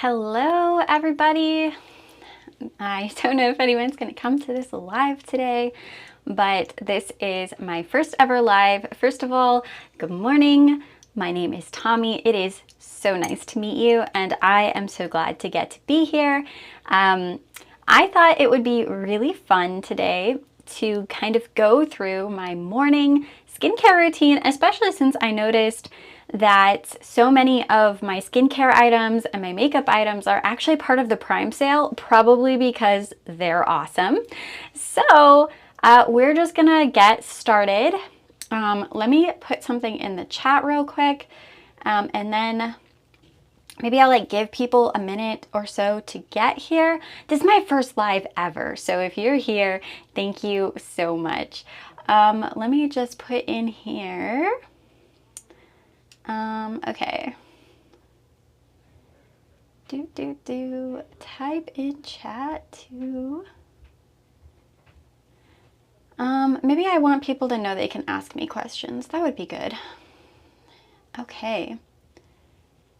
Hello, everybody. I don't know if anyone's going to come to this live today, but this is my first ever live. First of all, good morning. My name is Tommy. It is so nice to meet you, and I am so glad to get to be here. I thought it would be really fun today to kind of go through my morning skincare routine, especially since I noticed that so many of my skincare items and my makeup items are actually part of the Prime sale, probably because they're awesome. So we're just gonna get started. Let me put something in the chat real quick, and then maybe I'll give people a minute or so to get here. This is my first live ever, so if you're here, thank you so much. Let me just put in here. Okay. Type in chat to. Maybe I want people to know they can ask me questions. That would be good. Okay.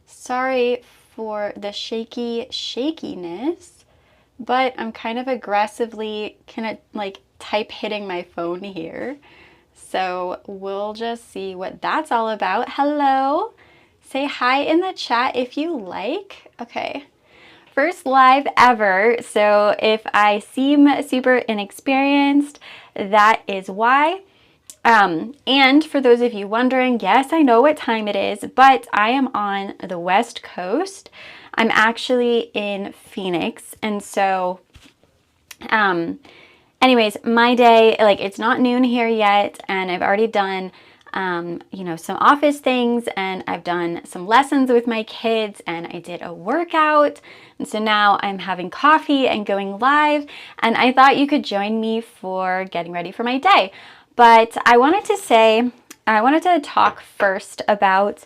Sorry for the shakiness, but I'm kind of aggressively type hitting my phone here. So we'll just see what that's all about. Hello. Say hi in the chat if you like. Okay. First live ever. So if I seem super inexperienced, that is why. And for those of you wondering, yes, I know what time it is, but I am on the West Coast. I'm actually in Phoenix. And so, anyways, my day, it's not noon here yet, and I've already done, some office things, and I've done some lessons with my kids, and I did a workout. And so now I'm having coffee and going live, and I thought you could join me for getting ready for my day. But I wanted to talk first about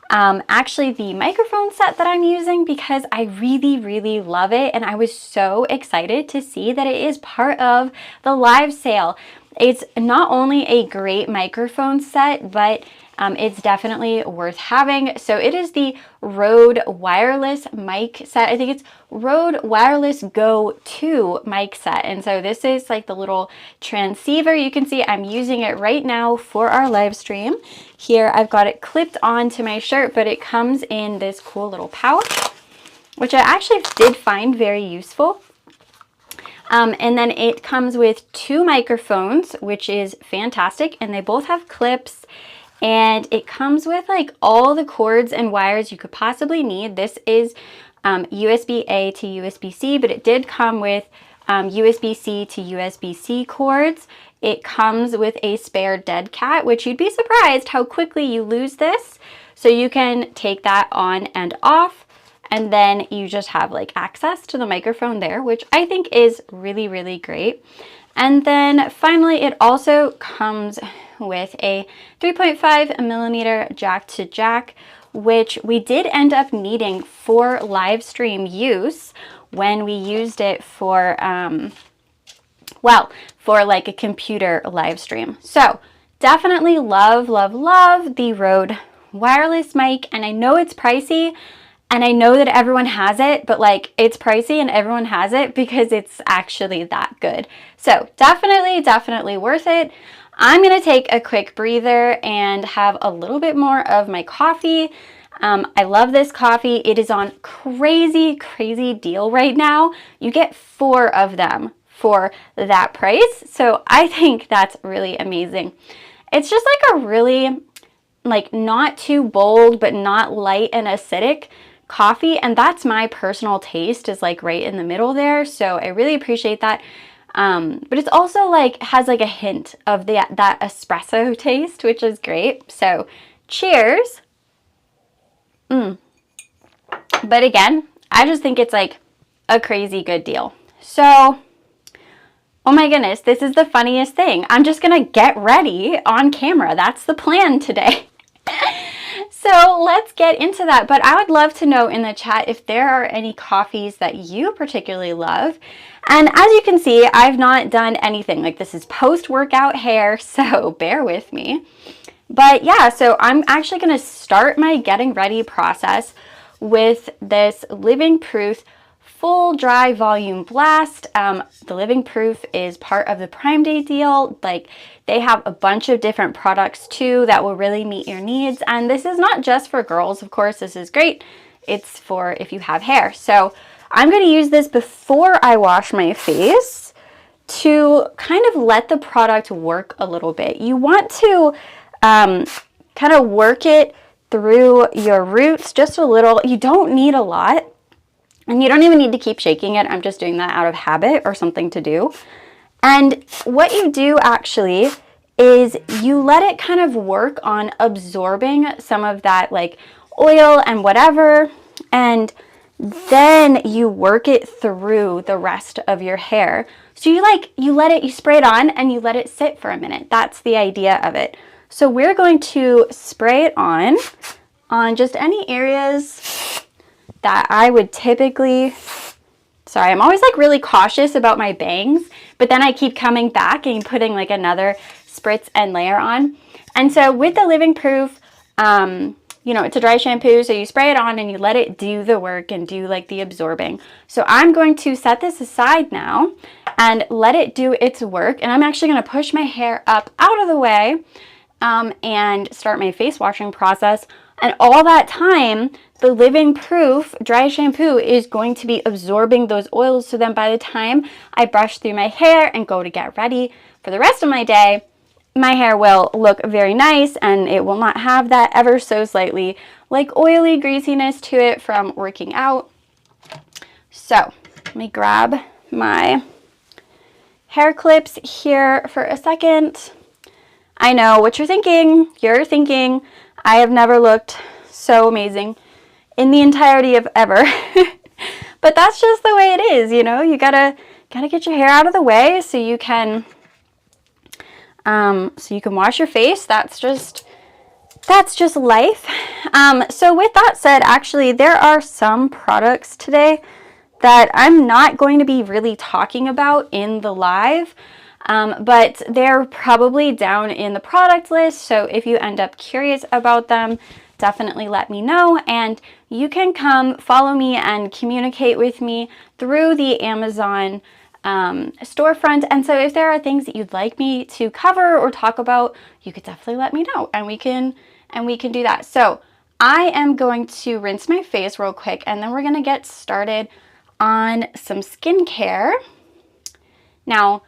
actually the microphone set that I'm using, because I really, really love it, and I was so excited to see that it is part of the live sale. It's not only a great microphone set, but it's definitely worth having. So it is the Rode Wireless mic set. I think it's Rode Wireless Go 2 mic set. And so this is like the little transceiver. You can see I'm using it right now for our live stream. Here I've got it clipped onto my shirt, but it comes in this cool little pouch, which I actually did find very useful. And then it comes with two microphones, which is fantastic, and they both have clips, and it comes with all the cords and wires you could possibly need. This is USB-A to USB-C, but it did come with USB-C to USB-C cords. It comes with a spare dead cat, which you'd be surprised how quickly you lose this. So you can take that on and off, and then you just have access to the microphone there, which I think is really, really great. And then finally, it also comes with a 3.5 millimeter jack to jack, which we did end up needing for live stream use when we used it for, for a computer live stream. So definitely love, love, love the Rode wireless mic. And I know it's pricey, and I know that everyone has it, but it's pricey and everyone has it because it's actually that good. So definitely, definitely worth it. I'm gonna take a quick breather and have a little bit more of my coffee. I love this coffee. It is on crazy, crazy deal right now. You get 4 of them for that price. So I think that's really amazing. It's just a really not too bold, but not light and acidic coffee, and that's my personal taste, is right in the middle there. So I really appreciate that. But it's also has a hint of that espresso taste, which is great. So cheers. But again, I just think it's a crazy good deal. So, oh my goodness, this is the funniest thing. I'm just gonna get ready on camera. That's the plan today. So let's get into that. But I would love to know in the chat if there are any coffees that you particularly love. And as you can see, I've not done anything. This is post-workout hair, so bear with me. But yeah, so I'm actually going to start my getting ready process with this Living Proof Full Dry Volume Blast. The Living Proof is part of the Prime Day deal. Like, they have a bunch of different products too that will really meet your needs. And this is not just for girls, of course. This is great. It's for if you have hair. So I'm going to use this before I wash my face to kind of let the product work a little bit. You want to kind of work it through your roots just a little. You don't need a lot. And you don't even need to keep shaking it. I'm just doing that out of habit or something to do. And what you do actually is you let it kind of work on absorbing some of that like oil and whatever. And then you work it through the rest of your hair. So you spray it on and you let it sit for a minute. That's the idea of it. So we're going to spray it on just any areas that I would typically, sorry, I'm always like really cautious about my bangs, but then I keep coming back and putting like another spritz and layer on. And so with the Living Proof, you know, it's a dry shampoo, so you spray it on and you let it do the work and do like the absorbing. So I'm going to set this aside now and let it do its work. And I'm actually going to push my hair up out of the way and start my face washing process. And all that time, the Living Proof dry shampoo is going to be absorbing those oils. So then by the time I brush through my hair and go to get ready for the rest of my day, my hair will look very nice and it will not have that ever so slightly like oily greasiness to it from working out. So let me grab my hair clips here for a second. I know what you're thinking. You're thinking, I have never looked so amazing in the entirety of ever. But that's just the way it is, you know. You gotta get your hair out of the way so you can wash your face. That's just life. So with that said, actually there are some products today that I'm not going to be really talking about in the live. But they're probably down in the product list. So if you end up curious about them, definitely let me know. And you can come follow me and communicate with me through the Amazon storefront. And so if there are things that you'd like me to cover or talk about, you could definitely let me know and we can do that. So I am going to rinse my face real quick and then we're going to get started on some skincare. Now,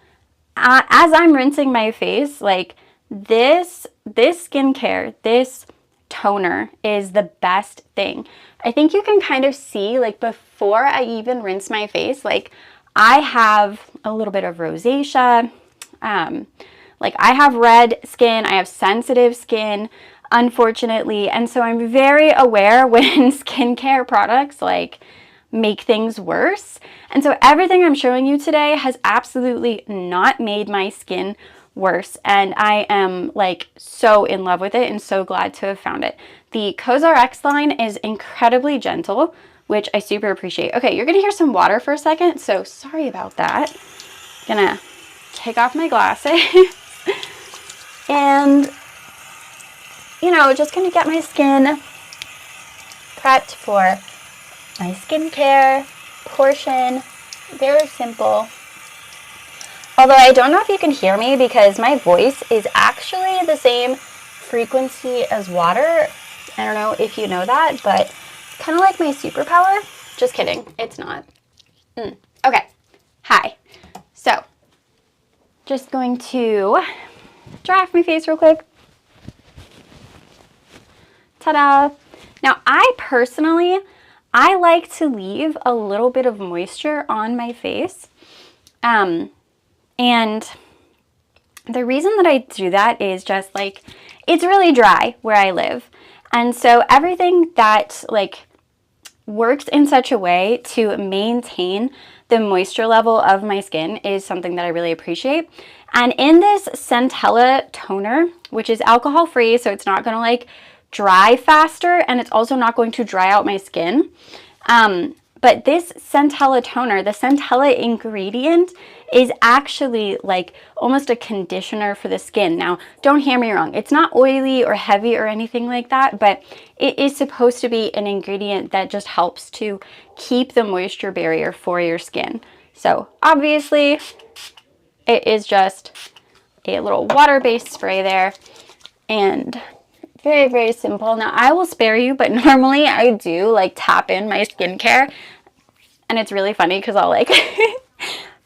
as I'm rinsing my face, like this skincare, this toner is the best thing. I think you can kind of see, like, before I even rinse my face, like I have a little bit of rosacea, like I have red skin, I have sensitive skin, unfortunately, and so I'm very aware when skincare products like make things worse. And so everything I'm showing you today has absolutely not made my skin worse. And I am like so in love with it and so glad to have found it. The COSRX line is incredibly gentle, which I super appreciate. Okay, you're gonna hear some water for a second, so sorry about that. Gonna take off my glasses and, you know, just gonna get my skin prepped for my skincare portion. Very simple. Although I don't know if you can hear me because my voice is actually the same frequency as water. I don't know if you know that, but kind of like my superpower. Just kidding, it's not. Okay, hi. So, just going to dry off my face real quick. Ta-da! Now, I personally like to leave a little bit of moisture on my face. And the reason that I do that is just like, it's really dry where I live. And so everything that like works in such a way to maintain the moisture level of my skin is something that I really appreciate. And in this Centella toner, which is alcohol free, so it's not gonna like dry faster, and it's also not going to dry out my skin. But But this Centella toner, the Centella ingredient, is actually like almost a conditioner for the skin. Now, don't hear me wrong. It's not oily or heavy or anything like that, but it is supposed to be an ingredient that just helps to keep the moisture barrier for your skin. So obviously, it is just a little water-based spray there, and very, very simple. Now, I will spare you, but normally I do like tap in my skincare, and it's really funny because I'll like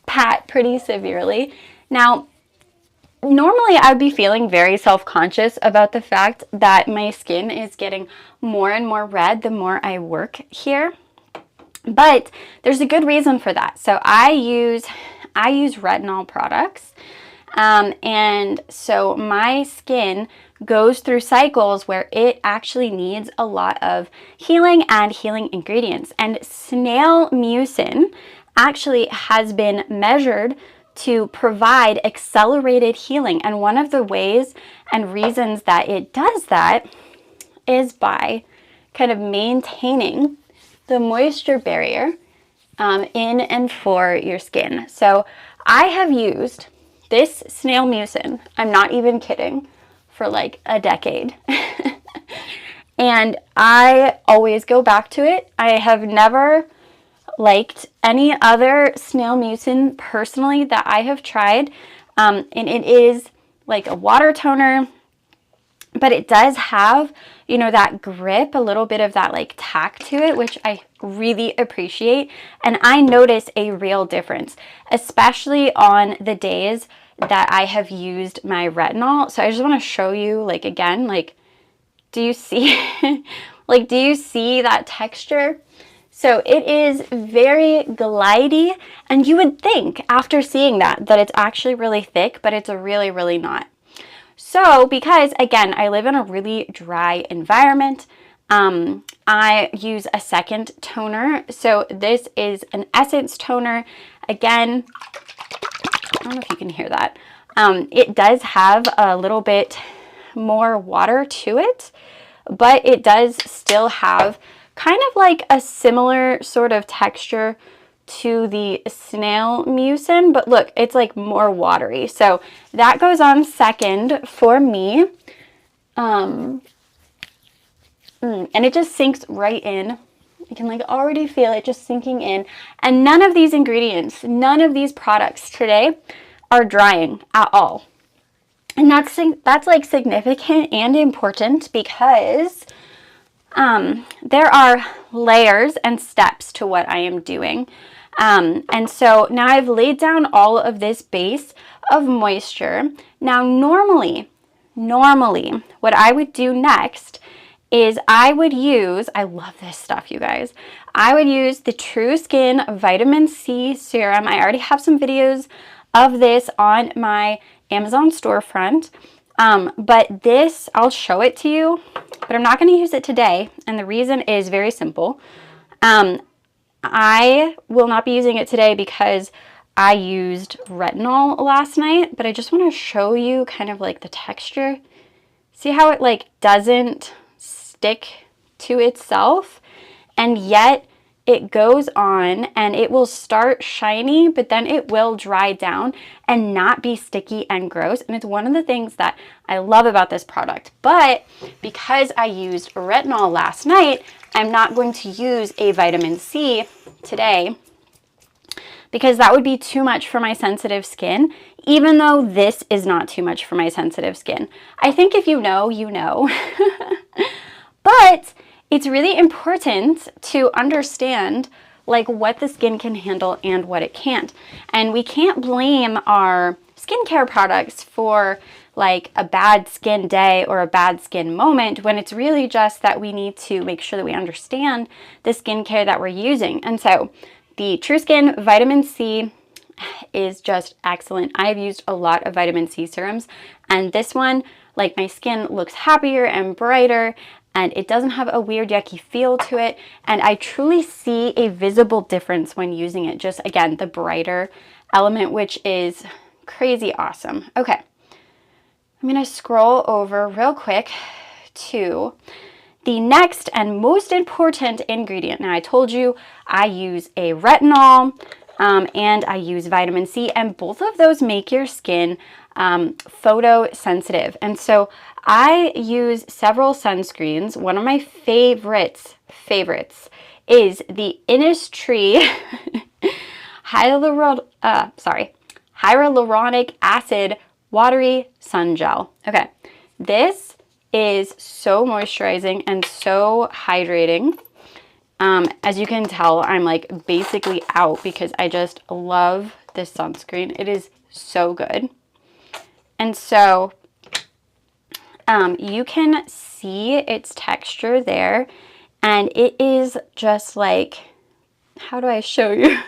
pat pretty severely. Now, normally I would be feeling very self-conscious about the fact that my skin is getting more and more red the more I work here, but there's a good reason for that. So I use retinol products, and so my skin goes through cycles where it actually needs a lot of healing and healing ingredients. And snail mucin actually has been measured to provide accelerated healing. And one of the ways and reasons that it does that is by kind of maintaining the moisture barrier in and for your skin. So I have used this snail mucin, I'm not even kidding, for like a decade. And I always go back to it. I have never liked any other snail mucin personally that I have tried. And it is like a water toner, but it does have, you know, that grip, a little bit of that like tack to it, which I really appreciate. And I notice a real difference, especially on the days that I have used my retinol. So I just want to show you, like, again, like, do you see, like, do you see that texture? So it is very glidey, and you would think after seeing that it's actually really thick, but it's really, really not. So because, again, I live in a really dry environment, I use a second toner. So this is an Essence toner. Again, I don't know if you can hear that. It does have a little bit more water to it, but it does still have kind of like a similar sort of texture to the snail mucin, but look, it's like more watery. So that goes on second for me. And it just sinks right in. You can like already feel it just sinking in. And none of these ingredients, none of these products today are drying at all. And that's like significant and important because there are layers and steps to what I am doing. And so now I've laid down all of this base of moisture. Now normally what I would do next is I would use, I love this stuff, you guys. I would use the True Skin Vitamin C Serum. I already have some videos of this on my Amazon storefront. But this, I'll show it to you, but I'm not going to use it today. And the reason is very simple. I will not be using it today because I used retinol last night, but I just want to show you kind of like the texture. See how it like doesn't stick to itself, and yet it goes on and it will start shiny, but then it will dry down and not be sticky and gross. And it's one of the things that I love about this product. But because I used retinol last night, I'm not going to use a vitamin C today because that would be too much for my sensitive skin, even though this is not too much for my sensitive skin. I think if you know, you know. But it's really important to understand like what the skin can handle and what it can't. And we can't blame our skincare products for like a bad skin day or a bad skin moment when it's really just that we need to make sure that we understand the skincare that we're using. And so the True Skin Vitamin C is just excellent. I've used a lot of vitamin C serums, and this one, like, my skin looks happier and brighter, and it doesn't have a weird yucky feel to it. And I truly see a visible difference when using it. Just again, the brighter element, which is crazy awesome. Okay, I'm gonna scroll over real quick to The next and most important ingredient, now I told you I use a retinol and I use vitamin C, and both of those make your skin photosensitive. And so I use several sunscreens. One of my favorites is the Innisfree hyaluronic acid watery sun gel. Okay, this is so moisturizing and so hydrating. As you can tell, I'm like basically out because I just love this sunscreen. It is so good. And so you can see its texture there, and it is just like, how do I show you?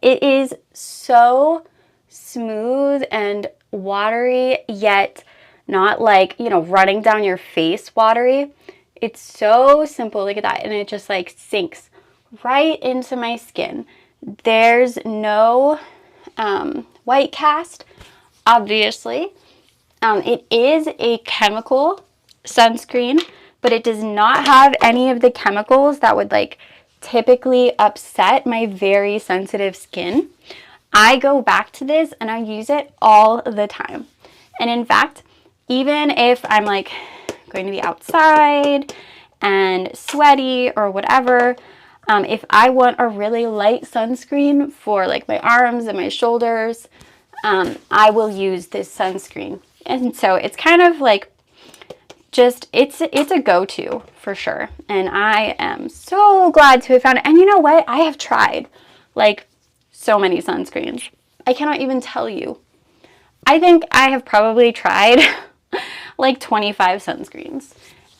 It is so smooth and watery, yet not like, you know, running down your face watery. It's so simple, look at that, and it just like sinks right into my skin. There's no white cast, obviously. It is a chemical sunscreen, but it does not have any of the chemicals that would like typically upset my very sensitive skin. I go back to this and I use it all the time. And in fact, even if I'm like going to be outside and sweaty or whatever, if I want a really light sunscreen for like my arms and my shoulders, I will use this sunscreen. And so it's kind of like just, it's a go-to for sure. And I am so glad to have found it. And you know what? I have tried like so many sunscreens. I cannot even tell you. I think I have probably tried like 25 sunscreens.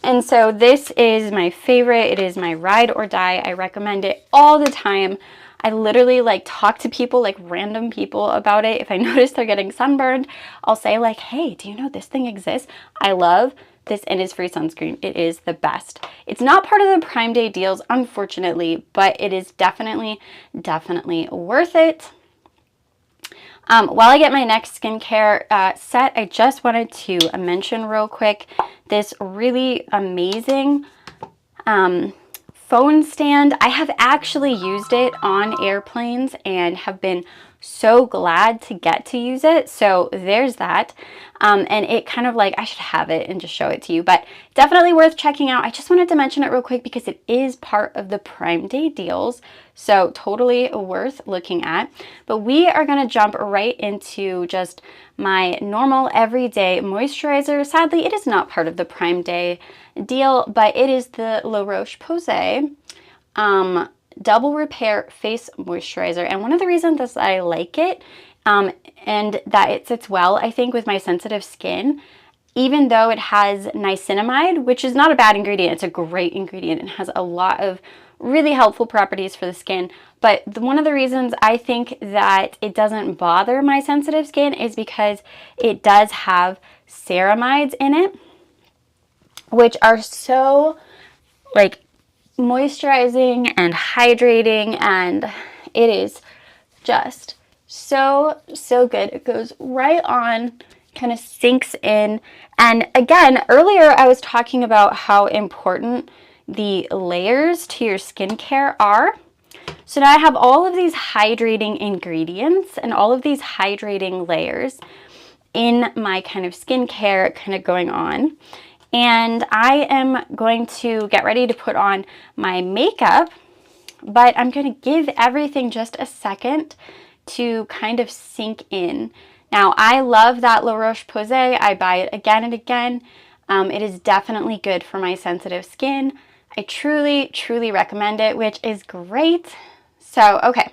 And so this is my favorite. It is my ride or die. I recommend it all the time. I literally like talk to people, like random people about it. If I notice they're getting sunburned, I'll say like, hey, do you know this thing exists? I love this Innisfree sunscreen. It is the best. It's not part of the Prime Day deals, unfortunately, but it is definitely worth it. While I get my next skincare set, I just wanted to mention real quick this really amazing phone stand. I have actually used it on airplanes and have been so glad to get to use it. So there's that. And it kind of like, I should have it and just show it to you, but definitely worth checking out. I just wanted to mention it real quick because it is part of the Prime Day deals. So totally worth looking at. But we are going to jump right into just my normal everyday moisturizer. Sadly, it is not part of the Prime Day deal, but it is the La Roche-Posay Double Repair Face Moisturizer. And one of the reasons that I like it and that it sits well, I think, with my sensitive skin, even though it has niacinamide, which is not a bad ingredient, it's a great ingredient and has a lot of really helpful properties for the skin. But one of the reasons I think that it doesn't bother my sensitive skin is because it does have ceramides in it, which are so like moisturizing and hydrating, and it is just so good. It goes right on, kind of sinks in. And again, earlier I was talking about how important the layers to your skincare are. So now I have all of these hydrating ingredients and all of these hydrating layers in my kind of skincare kind of going on. And I am going to get ready to put on my makeup, but I'm going to give everything just a second to kind of sink in. Now, I love that La Roche-Posay. I buy it again and again. It is definitely good for my sensitive skin. I truly recommend it, which is great. So, okay.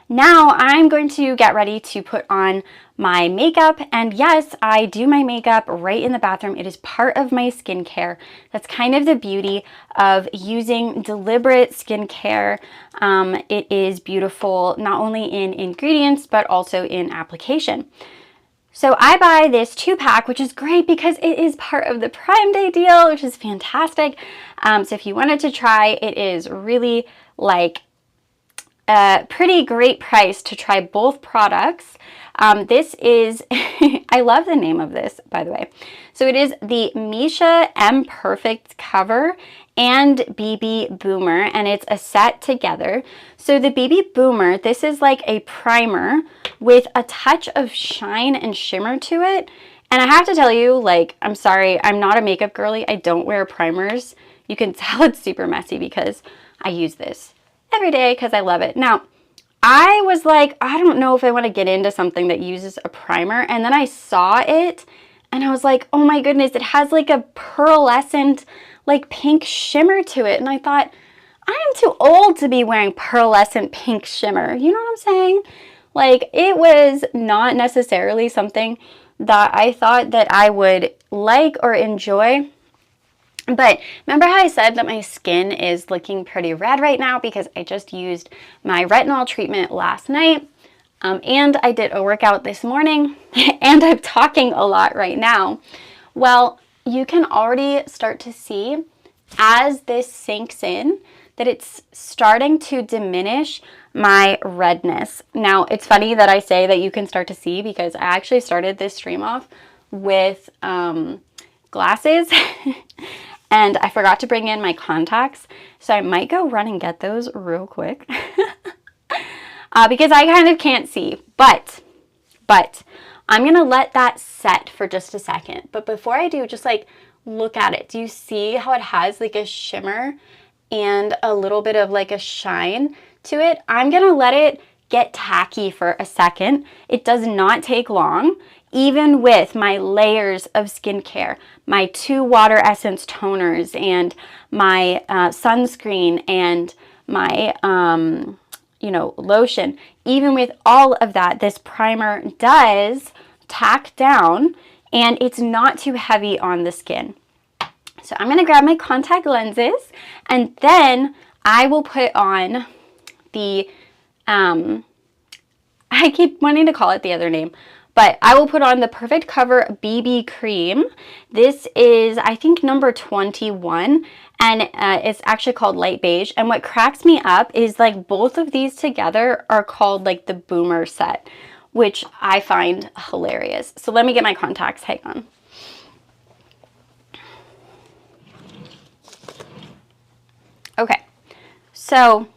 Now I'm going to get ready to put on my makeup, and yes, I do my makeup right in the bathroom. It is part of my skincare. That's kind of the beauty of using deliberate skincare. It is beautiful not only in ingredients but also in application. So I buy this 2-pack, which is great because it is part of the Prime Day deal, which is fantastic. So if you wanted to try, it is really like a pretty great price to try both products. This is, I love the name of this, by the way. So it is the Missha M Perfect Cover and BB Boomer, and it's a set together. So the BB Boomer, this is like a primer with a touch of shine and shimmer to it. And I have to tell you, like, I'm sorry, I'm not a makeup girly. I don't wear primers. You can tell it's super messy because I use this every day because I love it. Now, I was like, I don't know if I want to get into something that uses a primer. And then I saw it and I was like, oh my goodness, it has like a pearlescent, like pink shimmer to it. And I thought, I am too old to be wearing pearlescent pink shimmer. You know what I'm saying? Like, it was not necessarily something that I thought that I would like or enjoy. But remember how I said that my skin is looking pretty red right now because I just used my retinol treatment last night, and I did a workout this morning, and I'm talking a lot right now. Well, you can already start to see as this sinks in that it's starting to diminish my redness. Now, it's funny that I say that you can start to see because I actually started this stream off with glasses and I forgot to bring in my contacts, so I might go run and get those real quick because I kind of can't see, but I'm gonna let that set for just a second. But before I do, just like look at it. Do you see how it has like a shimmer and a little bit of like a shine to it? I'm gonna let it get tacky for a second. It does not take long. Even with my layers of skincare, my 2 water essence toners and my sunscreen and my lotion, even with all of that, this primer does tack down and it's not too heavy on the skin. So I'm going to grab my contact lenses and then I will put on the, I keep wanting to call it the other name, but I will put on the Perfect Cover BB Cream. This is, I think, number 21, and it's actually called Light Beige. And what cracks me up is like both of these together are called like the Boomer set, which I find hilarious. So let me get my contacts, hang on. Okay, so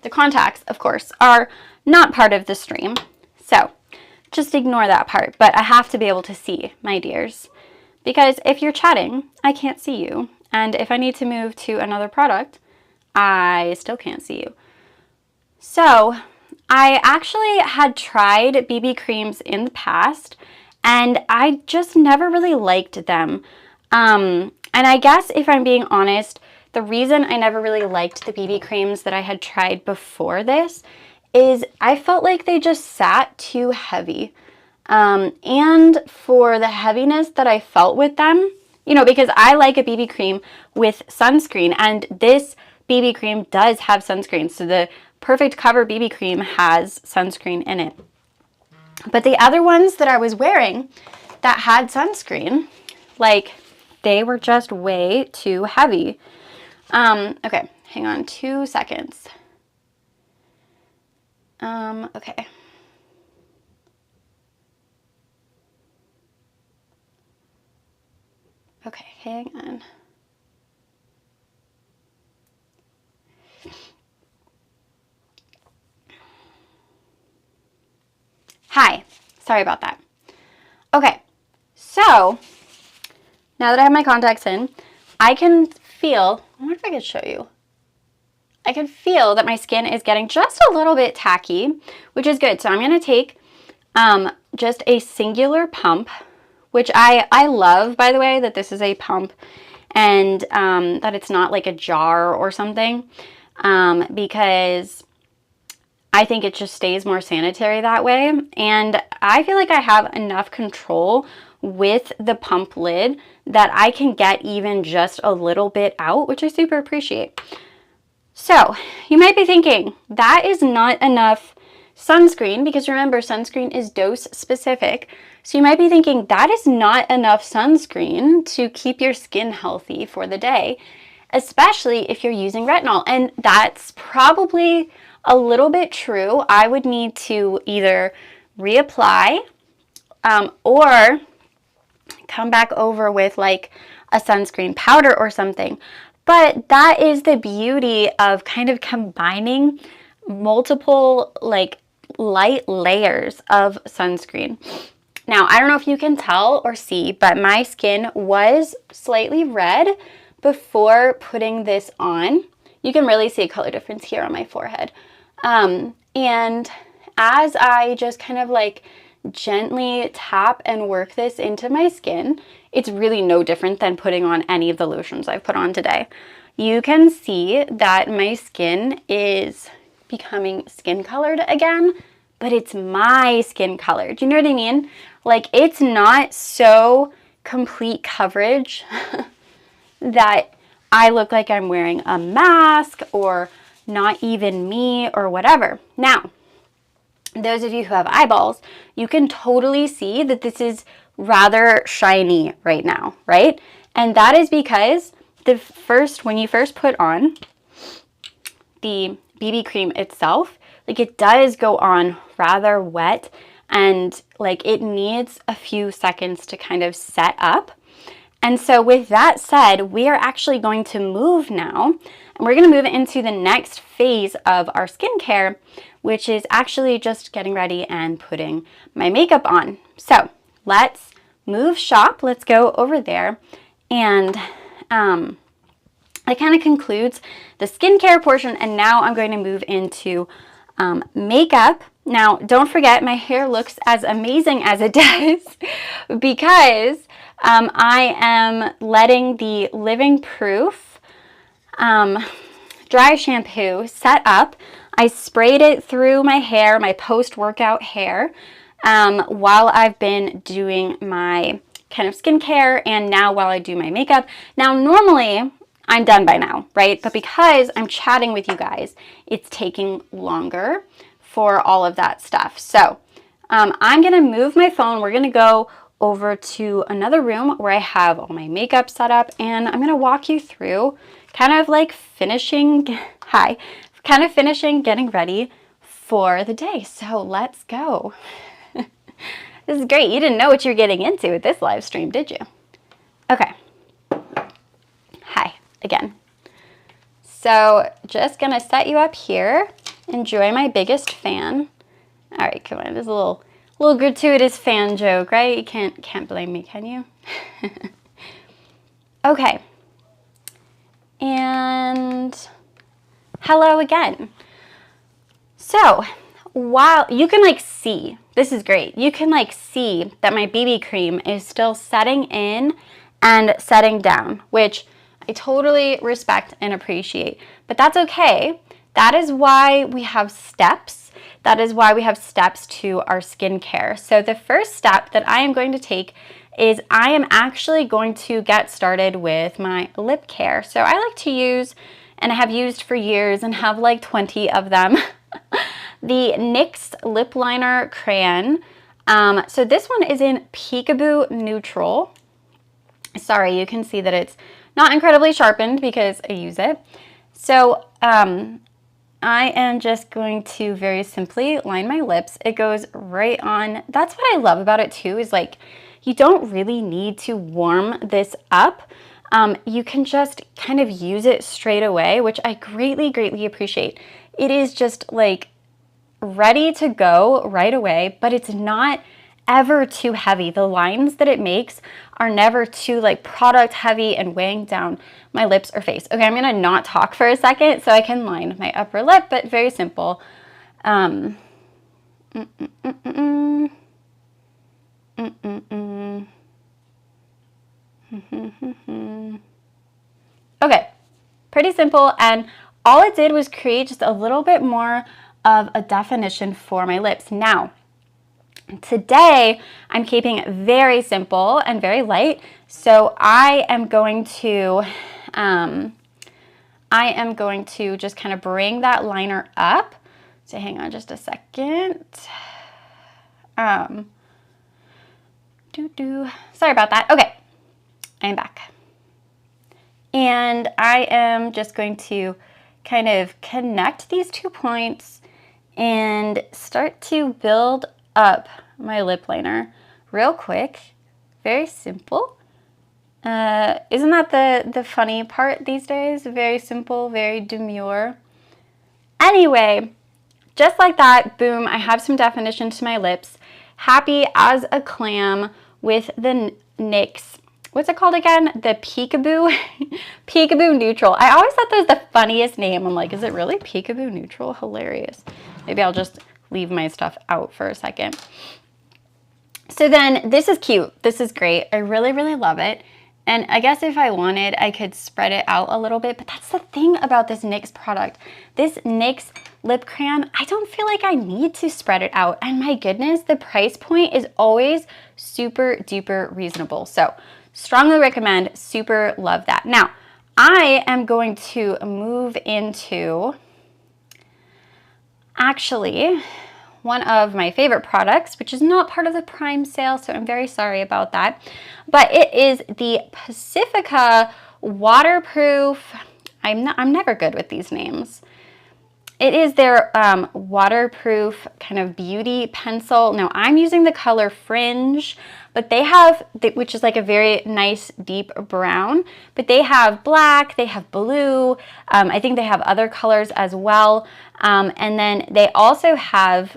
the contacts, of course, are not part of the stream. So just ignore that part, but I have to be able to see, my dears, because if you're chatting, I can't see you. And if I need to move to another product, I still can't see you. So I actually had tried BB creams in the past and I just never really liked them. And I guess if I'm being honest, the reason I never really liked the BB creams that I had tried before this is I felt like they just sat too heavy. And for the heaviness that I felt with them, you know, because I like a BB cream with sunscreen, and this BB cream does have sunscreen. So the Perfect Cover BB cream has sunscreen in it. But the other ones that I was wearing that had sunscreen, like, they were just way too heavy. Okay, hang on 2 seconds. Okay. Okay, hang on. Hi, sorry about that. Okay, so now that I have my contacts in, I can feel, I wonder if I can show you. I can feel that my skin is getting just a little bit tacky, which is good. So I'm going to take just a singular pump, which I love, by the way, that this is a pump and that it's not like a jar or something, because I think it just stays more sanitary that way. And I feel like I have enough control with the pump lid that I can get even just a little bit out, which I super appreciate. So you might be thinking that is not enough sunscreen, because remember, sunscreen is dose specific. So you might be thinking that is not enough sunscreen to keep your skin healthy for the day, especially if you're using retinol. And that's probably a little bit true. I would need to either reapply or come back over with like a sunscreen powder or something. But that is the beauty of kind of combining multiple like light layers of sunscreen. Now, I don't know if you can tell or see, but my skin was slightly red before putting this on. You can really see a color difference here on my forehead. And as I just kind of like gently tap and work this into my skin, it's really no different than putting on any of the lotions I've put on today. You can see that my skin is becoming skin colored again, but it's my skin color. Do you know what I mean? Like, it's not so complete coverage that I look like I'm wearing a mask or not even me or whatever. Now, those of you who have eyeballs, you can totally see that this is rather shiny right now, right? And that is because when you first put on the BB cream itself, like, it does go on rather wet and like it needs a few seconds to kind of set up. And so with that said, we are actually going to move now, and we're going to move into the next phase of our skincare, which is actually just getting ready and putting my makeup on. So let's move shop. Let's go over there. And that kind of concludes the skincare portion. And now I'm going to move into makeup. Now, don't forget, my hair looks as amazing as it does because I am letting the Living Proof dry shampoo set up. I sprayed it through my hair, my post-workout hair, while I've been doing my kind of skincare and now while I do my makeup. Now, normally I'm done by now, right? But because I'm chatting with you guys, it's taking longer for all of that stuff. So I'm gonna move my phone. We're gonna go over to another room where I have all my makeup set up, and I'm gonna walk you through kind of like finishing, getting ready for the day. So let's go. This is great. You didn't know what you're getting into with this live stream, did you? Okay. Hi again. So just gonna set you up here. Enjoy my biggest fan. All right, come on. There's a little gratuitous fan joke, right? You can't blame me, can you? Okay. And hello again. So while you can like see, this is great. You can like see that my BB cream is still setting in and setting down, which I totally respect and appreciate, but that's okay. That is why we have steps. That is why we have steps to our skincare. So the first step that I am going to take is I am actually going to get started with my lip care. So I like to use, and I have used for years and have like 20 of them, the NYX Lip Liner Crayon. So this one is in Peekaboo Neutral. Sorry, you can see that it's not incredibly sharpened because I use it. So I am just going to very simply line my lips. It goes right on. That's what I love about it too, is like you don't really need to warm this up. You can just kind of use it straight away, which I greatly, greatly appreciate. It is just like ready to go right away, but it's not ever too heavy. The lines that it makes are never too like product heavy and weighing down my lips or face. Okay, I'm gonna not talk for a second so I can line my upper lip, but very simple. Okay, pretty simple, and all it did was create just a little bit more of a definition for my lips. Now, today, I'm keeping it very simple and very light, so I am going to just kind of bring that liner up. So hang on just a second. Sorry about that. Okay, I'm back. And I am just going to kind of connect these 2 points and start to build up my lip liner real quick. Very simple. Isn't that the funny part these days? Very simple, very demure. Anyway, just like that, boom, I have some definition to my lips. Happy as a clam with the NYX, what's it called again? The Peekaboo, Peekaboo Neutral. I always thought that was the funniest name. I'm like, is it really Peekaboo Neutral? Hilarious. Maybe I'll just leave my stuff out for a second. So then this is cute. This is great. I really, really love it. And I guess if I wanted, I could spread it out a little bit, but that's the thing about this NYX product. This NYX lip crayon, I don't feel like I need to spread it out. And my goodness, the price point is always super duper reasonable. So strongly recommend, super love that. Now, I am going to move into actually one of my favorite products, which is not part of the Prime sale, so I'm very sorry about that. But it is the Pacifica Waterproof, I'm never good with these names. It is their waterproof kind of beauty pencil. Now I'm using the color Fringe, but they have, which is like a very nice deep brown, but they have black, they have blue, I think they have other colors as well. And then they also have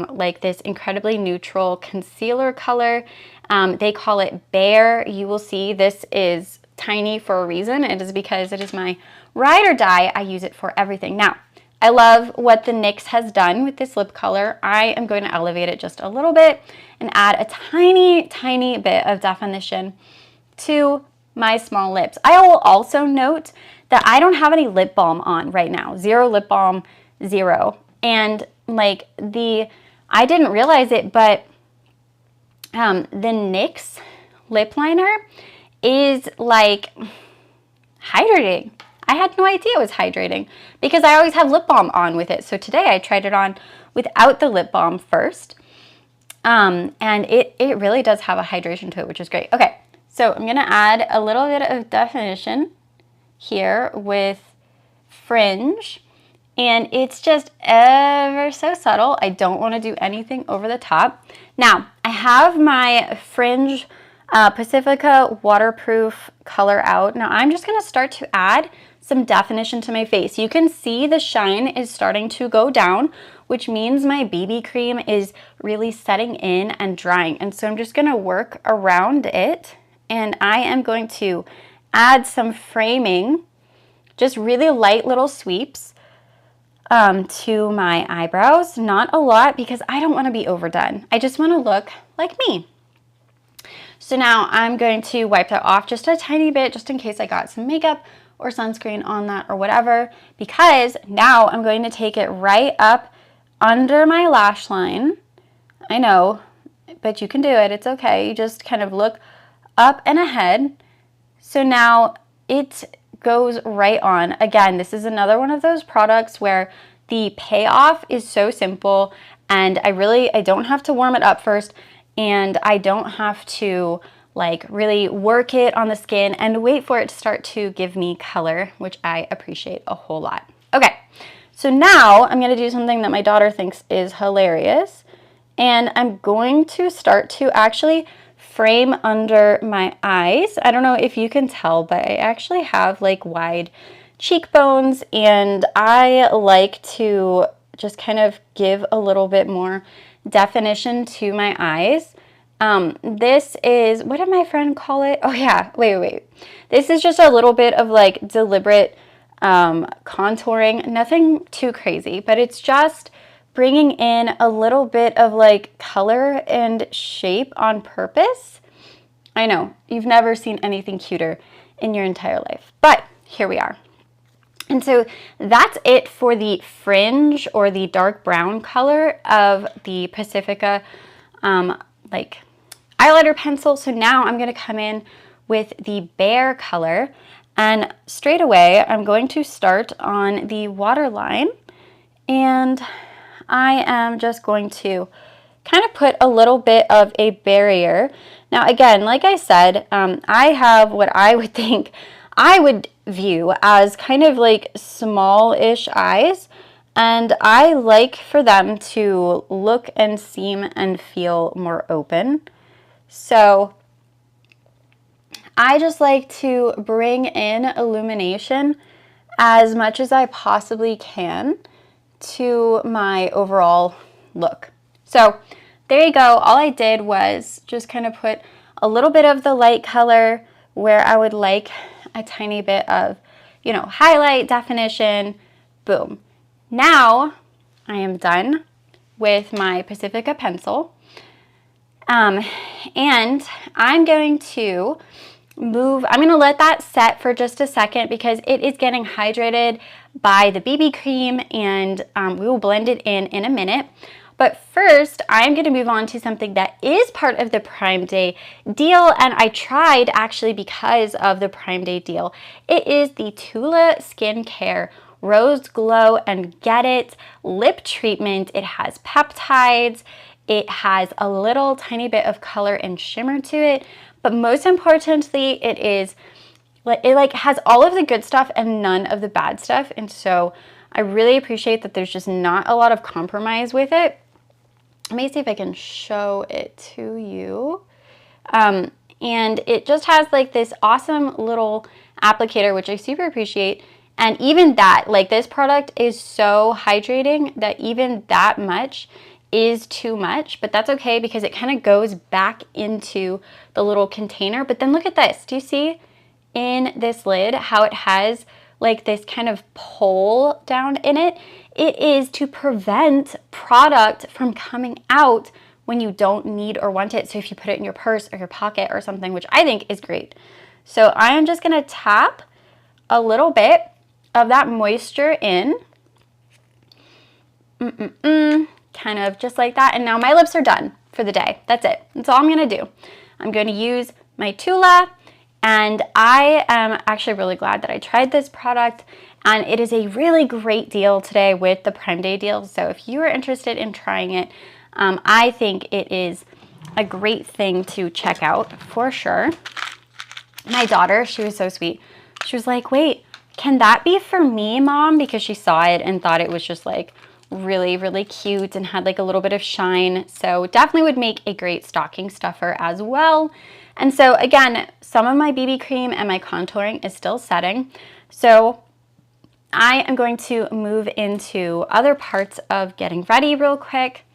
like this incredibly neutral concealer color. They call it Bare. You will see this is tiny for a reason. It is because it is my ride or die. I use it for everything. Now, I love what the NYX has done with this lip color. I am going to elevate it just a little bit and add a tiny, tiny bit of definition to my small lips. I will also note that I don't have any lip balm on right now. Zero lip balm, zero. And like I didn't realize it, but the NYX lip liner is like hydrating. I had no idea it was hydrating because I always have lip balm on with it. So today I tried it on without the lip balm first. And it really does have a hydration to it, which is great. Okay, so I'm gonna add a little bit of definition here with Fringe. And it's just ever so subtle. I don't want to do anything over the top. Now, I have my Fringe Pacifica Waterproof color out. Now, I'm just going to start to add some definition to my face. You can see the shine is starting to go down, which means my BB cream is really setting in and drying. And so I'm just going to work around it. And I am going to add some framing, just really light little sweeps to my eyebrows. Not a lot because I don't want to be overdone. I just want to look like me. So now I'm going to wipe that off just a tiny bit, just in case I got some makeup or sunscreen on that or whatever, because now I'm going to take it right up under my lash line. I know, but you can do it. It's okay. You just kind of look up and ahead. So now it goes right on. Again, this is another one of those products where the payoff is so simple and I don't have to warm it up first and I don't have to like really work it on the skin and wait for it to start to give me color, which I appreciate a whole lot. Okay, so now I'm gonna do something that my daughter thinks is hilarious and I'm going to start to actually frame under my eyes. I don't know if you can tell, but I actually have like wide cheekbones and I like to just kind of give a little bit more definition to my eyes. This is, what did my friend call it? Oh yeah, wait. This is just a little bit of like deliberate contouring, nothing too crazy, but it's just bringing in a little bit of like color and shape on purpose. I know, you've never seen anything cuter in your entire life, but here we are. And so that's it for the Fringe or the dark brown color of the Pacifica like eyeliner pencil. So now I'm gonna come in with the Bare color and straight away I'm going to start on the waterline and I am just going to kind of put a little bit of a barrier. Now again, like I said, I have what I would think I would view as kind of like small-ish eyes, and I like for them to look and seem and feel more open. So I just like to bring in illumination as much as I possibly can to my overall look. So there you go. All I did was just kind of put a little bit of the light color where I would like a tiny bit of, you know, highlight, definition, boom. Now I am done with my Pacifica pencil. And I'm going to let that set for just a second because it is getting hydrated by the BB cream, and we will blend it in a minute. But first, I'm going to move on to something that is part of the Prime Day deal, and I tried actually because of the Prime Day deal. It is the Tula Skincare Rose Glow and Get It Lip Treatment. It has peptides. It has a little tiny bit of color and shimmer to it, but most importantly, it has all of the good stuff and none of the bad stuff. And so I really appreciate that there's just not a lot of compromise with it. Let me see if I can show it to you. And it just has like this awesome little applicator, which I super appreciate. And even that, like, this product is so hydrating that even that much is too much, but that's okay because it kind of goes back into the little container. But then look at this. Do you see in this lid how it has like this kind of pull down in it? It is to prevent product from coming out when you don't need or want it. So if you put it in your purse or your pocket or something, which I think is great. So I am just going to tap a little bit of that moisture in. Kind of just like that. And now my lips are done for the day. That's it. That's all I'm going to do. I'm going to use my Tula, and I am actually really glad that I tried this product, and it is a really great deal today with the Prime Day deal. So if you are interested in trying it, I think it is a great thing to check out for sure. My daughter, she was so sweet. She was like, wait, can that be for me, Mom? Because she saw it and thought it was just like really, really cute and had like a little bit of shine. So definitely would make a great stocking stuffer as well. And so again, some of my BB cream and my contouring is still setting. So I am going to move into other parts of getting ready real quick.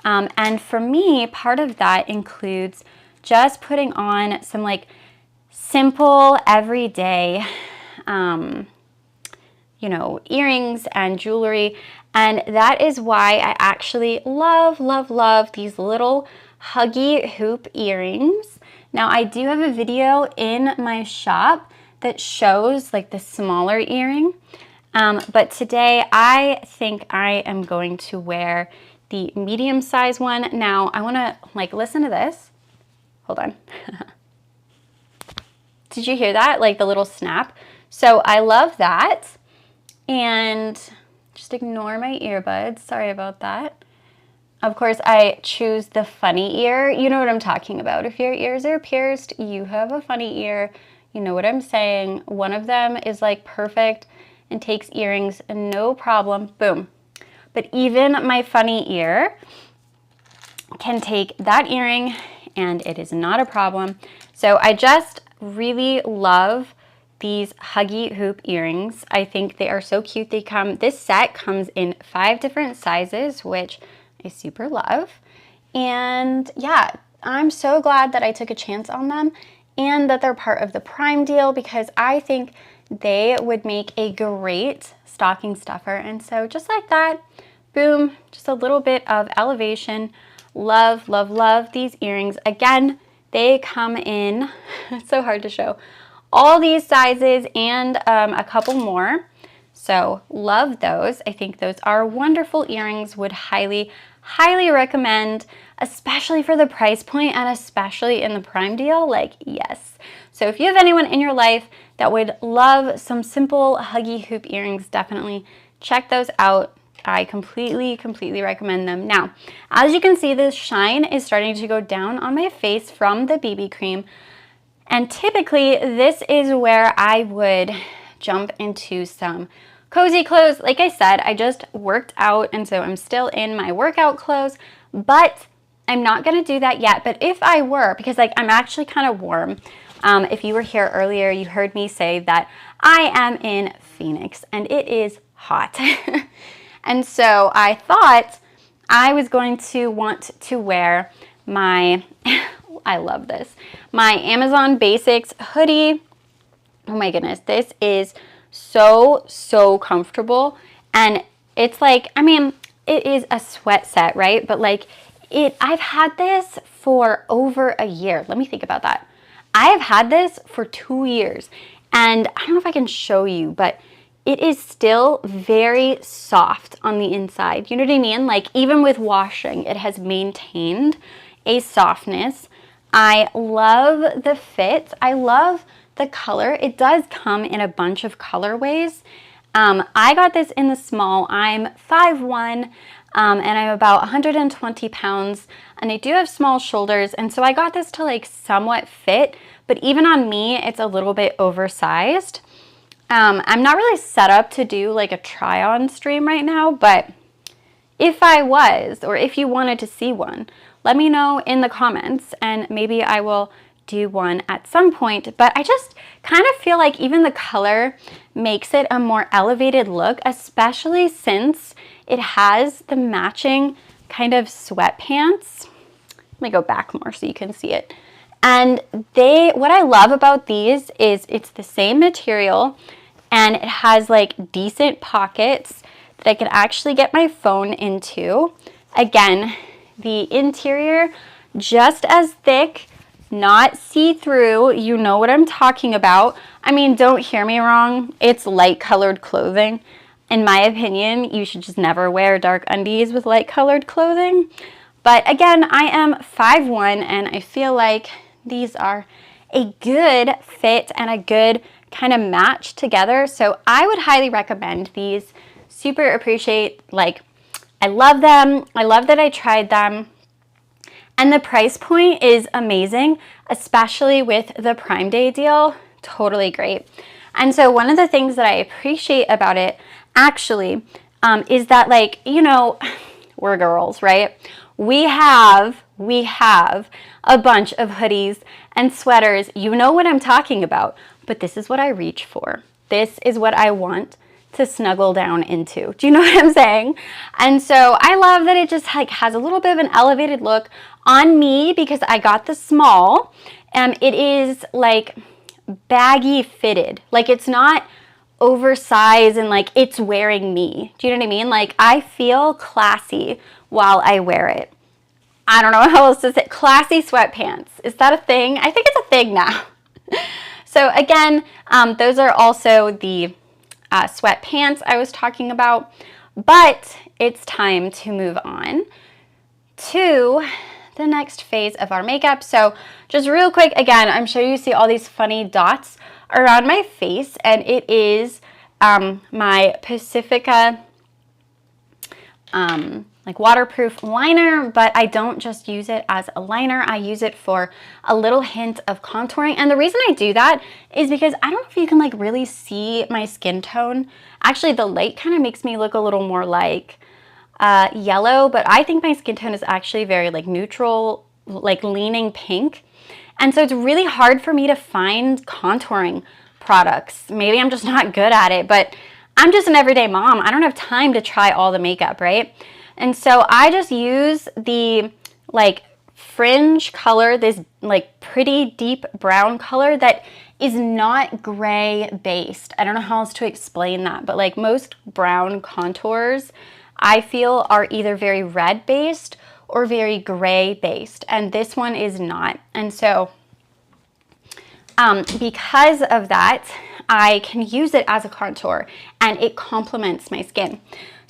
And for me, part of that includes just putting on some like simple everyday, you know, earrings and jewelry. And that is why I actually love, love, love these little huggy hoop earrings. Now I do have a video in my shop that shows like the smaller earring. But today I think I am going to wear the medium size one. Now I want to like listen to this. Hold on. Did you hear that? Like the little snap. So I love that. And just ignore my earbuds. Sorry about that. Of course, I choose the funny ear. You know what I'm talking about. If your ears are pierced, you have a funny ear. You know what I'm saying. One of them is like perfect and takes earrings, no problem. Boom. But even my funny ear can take that earring and it is not a problem. So I just really love these huggy hoop earrings. I think they are so cute. This set comes in 5 different sizes, which I super love. And yeah, I'm so glad that I took a chance on them and that they're part of the Prime deal because I think they would make a great stocking stuffer. And so just like that, boom, just a little bit of elevation. Love, love, love these earrings. Again, they come in, it's so hard to show, all these sizes and a couple more. So love those. I think those are wonderful earrings. Would highly, highly recommend, especially for the price point and especially in the Prime deal, like yes. So if you have anyone in your life that would love some simple huggy hoop earrings, definitely check those out. I completely, completely recommend them. Now, as you can see, this shine is starting to go down on my face from the BB cream. And typically this is where I would jump into some cozy clothes. Like I said, I just worked out, and so I'm still in my workout clothes, but I'm not gonna do that yet. But if I were, because like I'm actually kind of warm. If you were here earlier, you heard me say that I am in Phoenix and it is hot. And so I thought I was going to want to wear my, I love this, my Amazon Basics hoodie. Oh my goodness, this is so comfortable. And it's like, I mean, it is a sweat set, right? But like I've had this for over a year. Let me think about that. I have had this for 2 years, and I don't know if I can show you, but it is still very soft on the inside. You know what I mean? Like even with washing, it has maintained a softness. I love the fit. I love the color. It does come in a bunch of colorways. I got this in the small. I'm 5'1", and I'm about 120 pounds, and I do have small shoulders, and so I got this to like somewhat fit, but even on me, it's a little bit oversized. I'm not really set up to do like a try-on stream right now, but if I was, or if you wanted to see one, let me know in the comments, and maybe I will do one at some point. But I just kind of feel like even the color makes it a more elevated look, especially since it has the matching kind of sweatpants. Let me go back more so you can see it. And what I love about these is it's the same material, and it has like decent pockets that I can actually get my phone into. Again, the interior just as thick, not see-through. You know what I'm talking about. I mean, don't hear me wrong. It's light colored clothing. In my opinion, you should just never wear dark undies with light colored clothing. But again, I am 5'1", and I feel like these are a good fit and a good kind of match together. So I would highly recommend these. Super appreciate, like, I love them. I love that I tried them. And the price point is amazing, especially with the Prime Day deal. Totally great. And so one of the things that I appreciate about it actually is that, like, you know, we're girls, right? We have a bunch of hoodies and sweaters. You know what I'm talking about, but this is what I reach for. This is what I want to snuggle down into. Do you know what I'm saying? And so I love that it just like has a little bit of an elevated look on me because I got the small. It is like baggy fitted. Like it's not oversized and like it's wearing me. Do you know what I mean? Like I feel classy while I wear it. I don't know how else to say. Classy sweatpants. Is that a thing? I think it's a thing now. So again, those are also the sweatpants I was talking about, but it's time to move on to the next phase of our makeup. So just real quick, again, I'm sure you see all these funny dots around my face, and it is my Pacifica like waterproof liner, but I don't just use it as a liner. I use it for a little hint of contouring. And the reason I do that is because I don't know if you can like really see my skin tone. Actually, the light kind of makes me look a little more like yellow, but I think my skin tone is actually very like neutral, like leaning pink. And so it's really hard for me to find contouring products. Maybe I'm just not good at it, but I'm just an everyday mom. I don't have time to try all the makeup, right? And so I just use the like fringe color, this like pretty deep brown color that is not gray based. I don't know how else to explain that, but like most brown contours I feel are either very red based or very gray based, and this one is not. And so because of that, I can use it as a contour and it complements my skin.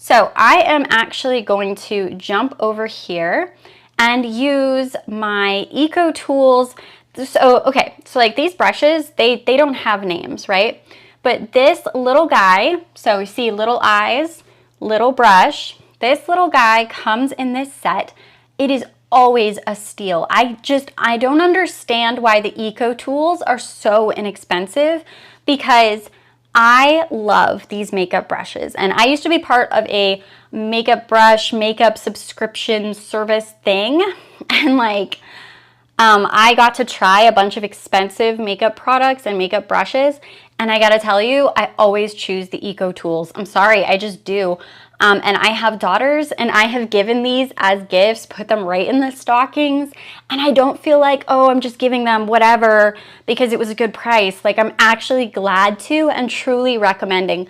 So I am actually going to jump over here and use my Eco Tools. So, okay, so like these brushes, they don't have names, right? But this little guy, so you see little eyes, little brush, this little guy comes in this set. It is always a steal. I don't understand why the Eco Tools are so inexpensive, because I love these makeup brushes. And I used to be part of a makeup brush, makeup subscription service thing. And like, I got to try a bunch of expensive makeup products and makeup brushes. And I gotta tell you, I always choose the Eco Tools. I'm sorry, I just do. And I have daughters, and I have given these as gifts, put them right in the stockings, and I don't feel like, oh, I'm just giving them whatever because it was a good price. Like, I'm actually glad to and truly recommending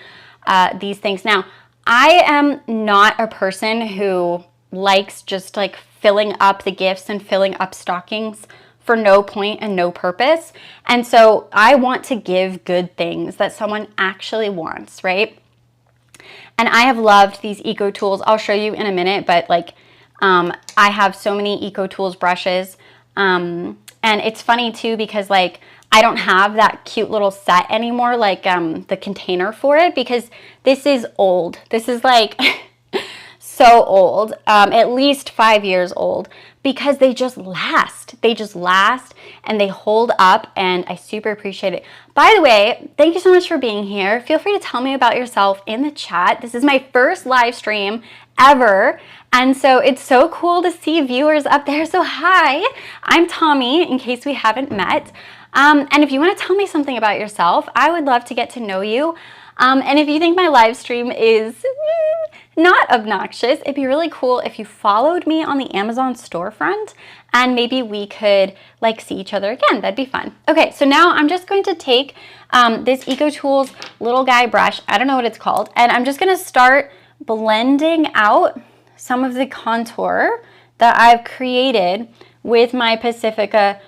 these things. Now, I am not a person who likes just like filling up the gifts and filling up stockings for no point and no purpose. And so I want to give good things that someone actually wants, right? And I have loved these Eco Tools. I'll show you in a minute, but like, I have so many Eco Tools brushes. And it's funny too, because like, I don't have that cute little set anymore, like the container for it, because this is old. This is like so old, at least 5 years old, because they just last. They just last and they hold up, and I super appreciate it. By the way, thank you so much for being here. Feel free to tell me about yourself in the chat. This is my first live stream ever, and so it's so cool to see viewers up there. So hi, I'm Tommy, in case we haven't met. And if you want to tell me something about yourself, I would love to get to know you. And if you think my live stream is not obnoxious, it'd be really cool if you followed me on the Amazon storefront, and maybe we could like see each other again. That'd be fun. Okay, so now I'm just going to take this Eco Tools little guy brush, I don't know what it's called, and I'm just gonna start blending out some of the contour that I've created with my Pacifica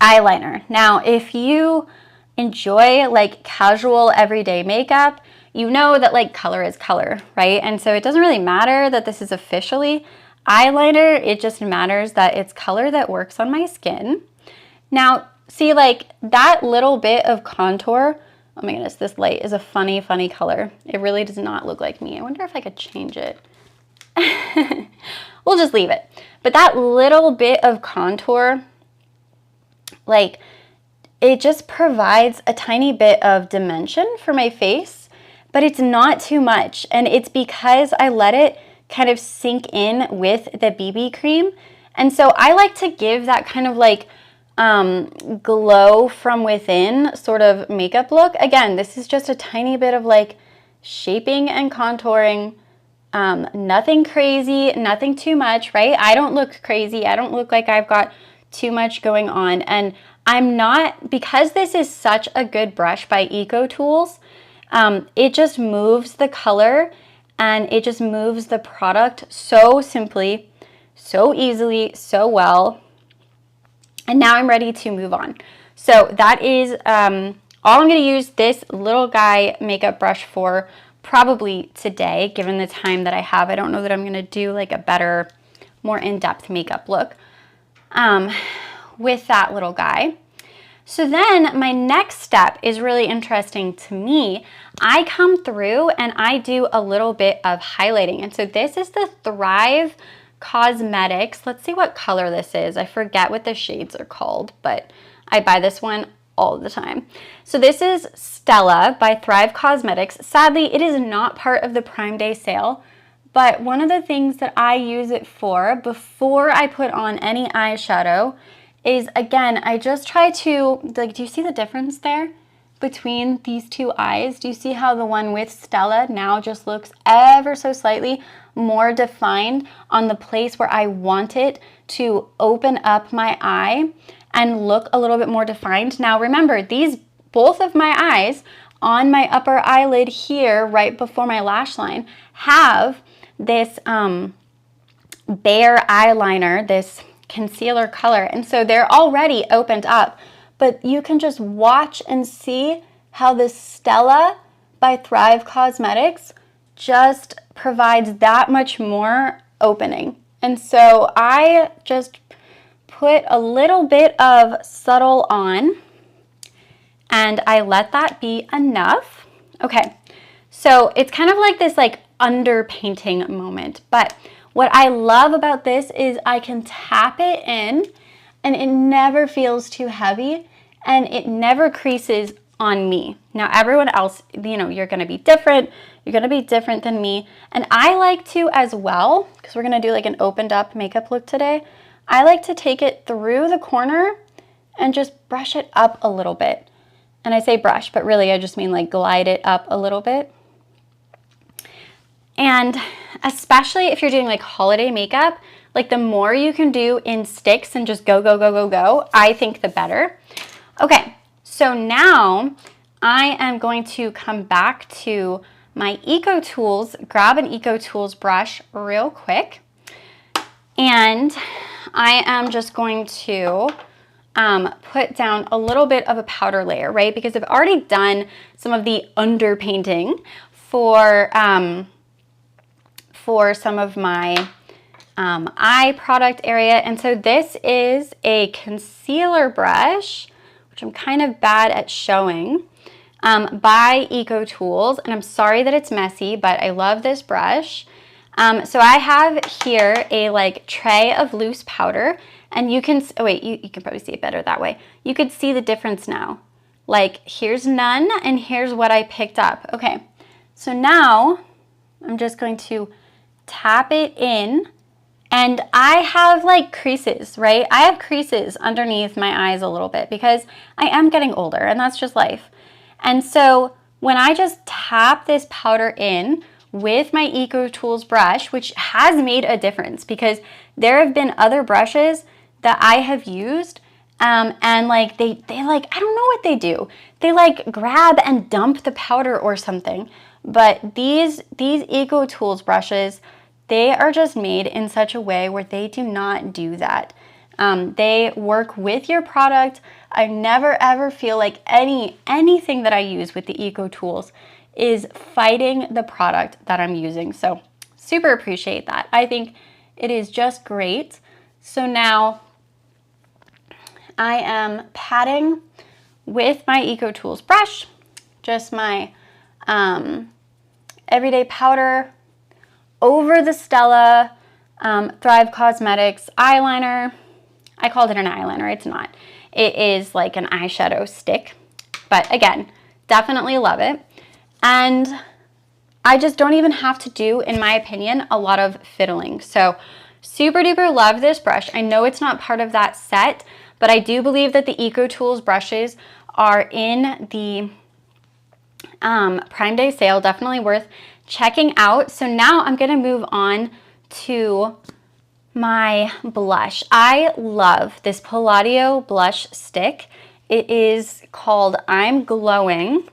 eyeliner. Now, if you enjoy like casual everyday makeup, you know that like color is color, right? And so it doesn't really matter that this is officially eyeliner, it just matters that it's color that works on my skin. Now, see, like that little bit of contour, oh my goodness, this light is a funny, funny color. It really does not look like me. I wonder if I could change it. We'll just leave it. But that little bit of contour, like, it just provides a tiny bit of dimension for my face, but it's not too much. And it's because I let it kind of sink in with the BB cream. And so I like to give that kind of like glow from within sort of makeup look. Again, this is just a tiny bit of like shaping and contouring. Nothing crazy, nothing too much, right? I don't look crazy. I don't look like I've got too much going on. And I'm not, because this is such a good brush by Eco Tools, it just moves the color and it just moves the product so simply, so easily, so well. And now I'm ready to move on. So that is all I'm going to use this little guy makeup brush for probably today, given the time that I have. I don't know that I'm going to do like a better, more in-depth makeup look with that little guy. So then my next step is really interesting to me. I come through and I do a little bit of highlighting. And so this is the Thrive Cosmetics. Let's see what color this is. I forget what the shades are called, but I buy this one all the time. So this is Stella by Thrive Cosmetics. Sadly, it is not part of the Prime Day sale, but one of the things that I use it for before I put on any eyeshadow is, again, I just try to, like, do you see the difference there between these two eyes? Do you see how the one with Stella now just looks ever so slightly more defined on the place where I want it to open up my eye and look a little bit more defined? Now remember, these, both of my eyes on my upper eyelid here, right before my lash line, have this bare eyeliner, this concealer color, and so they're already opened up, but you can just watch and see how this Stella by Thrive Cosmetics just provides that much more opening. And so I just put a little bit of subtle on and I let that be enough. Okay, so it's kind of like this like underpainting moment, but What I love about this is I can tap it in and it never feels too heavy and it never creases on me. Now everyone else, you know, you're gonna be different. You're gonna be different than me. And I like to as well, because we're gonna do like an opened up makeup look today, I like to take it through the corner and just brush it up a little bit. And I say brush, but really I just mean like glide it up a little bit. And especially if you're doing like holiday makeup, like the more you can do in sticks and just go, go, go, go, go, I think the better. Okay, so now I am going to come back to my EcoTools, grab an EcoTools brush real quick. And I am just going to put down a little bit of a powder layer, right? Because I've already done some of the underpainting for some of my eye product area. And so this is a concealer brush, which I'm kind of bad at showing, by EcoTools. And I'm sorry that it's messy, but I love this brush. So I have here a like tray of loose powder, and you can, oh wait, you can probably see it better that way. You could see the difference now. Like here's none and here's what I picked up. Okay, so now I'm just going to tap it in, and I have like creases, right? I have creases underneath my eyes a little bit because I am getting older and that's just life. And so when I just tap this powder in with my EcoTools brush, which has made a difference because there have been other brushes that I have used and like they like, I don't know what they do. They like grab and dump the powder or something. But these EcoTools brushes, they are just made in such a way where they do not do that. They work with your product. I never ever feel like anything that I use with the EcoTools is fighting the product that I'm using. So super appreciate that. I think it is just great. So now I am patting with my EcoTools brush, just my everyday powder over the Stella Thrive Causemetics eyeliner. I called it an eyeliner, it's not. It is like an eyeshadow stick, but again, definitely love it. And I just don't even have to do, in my opinion, a lot of fiddling. So super duper love this brush. I know it's not part of that set, but I do believe that the EcoTools brushes are in the Prime Day sale, definitely worth checking out. So now I'm gonna move on to my blush. I love this Palladio blush stick. It is called I'm Glowing,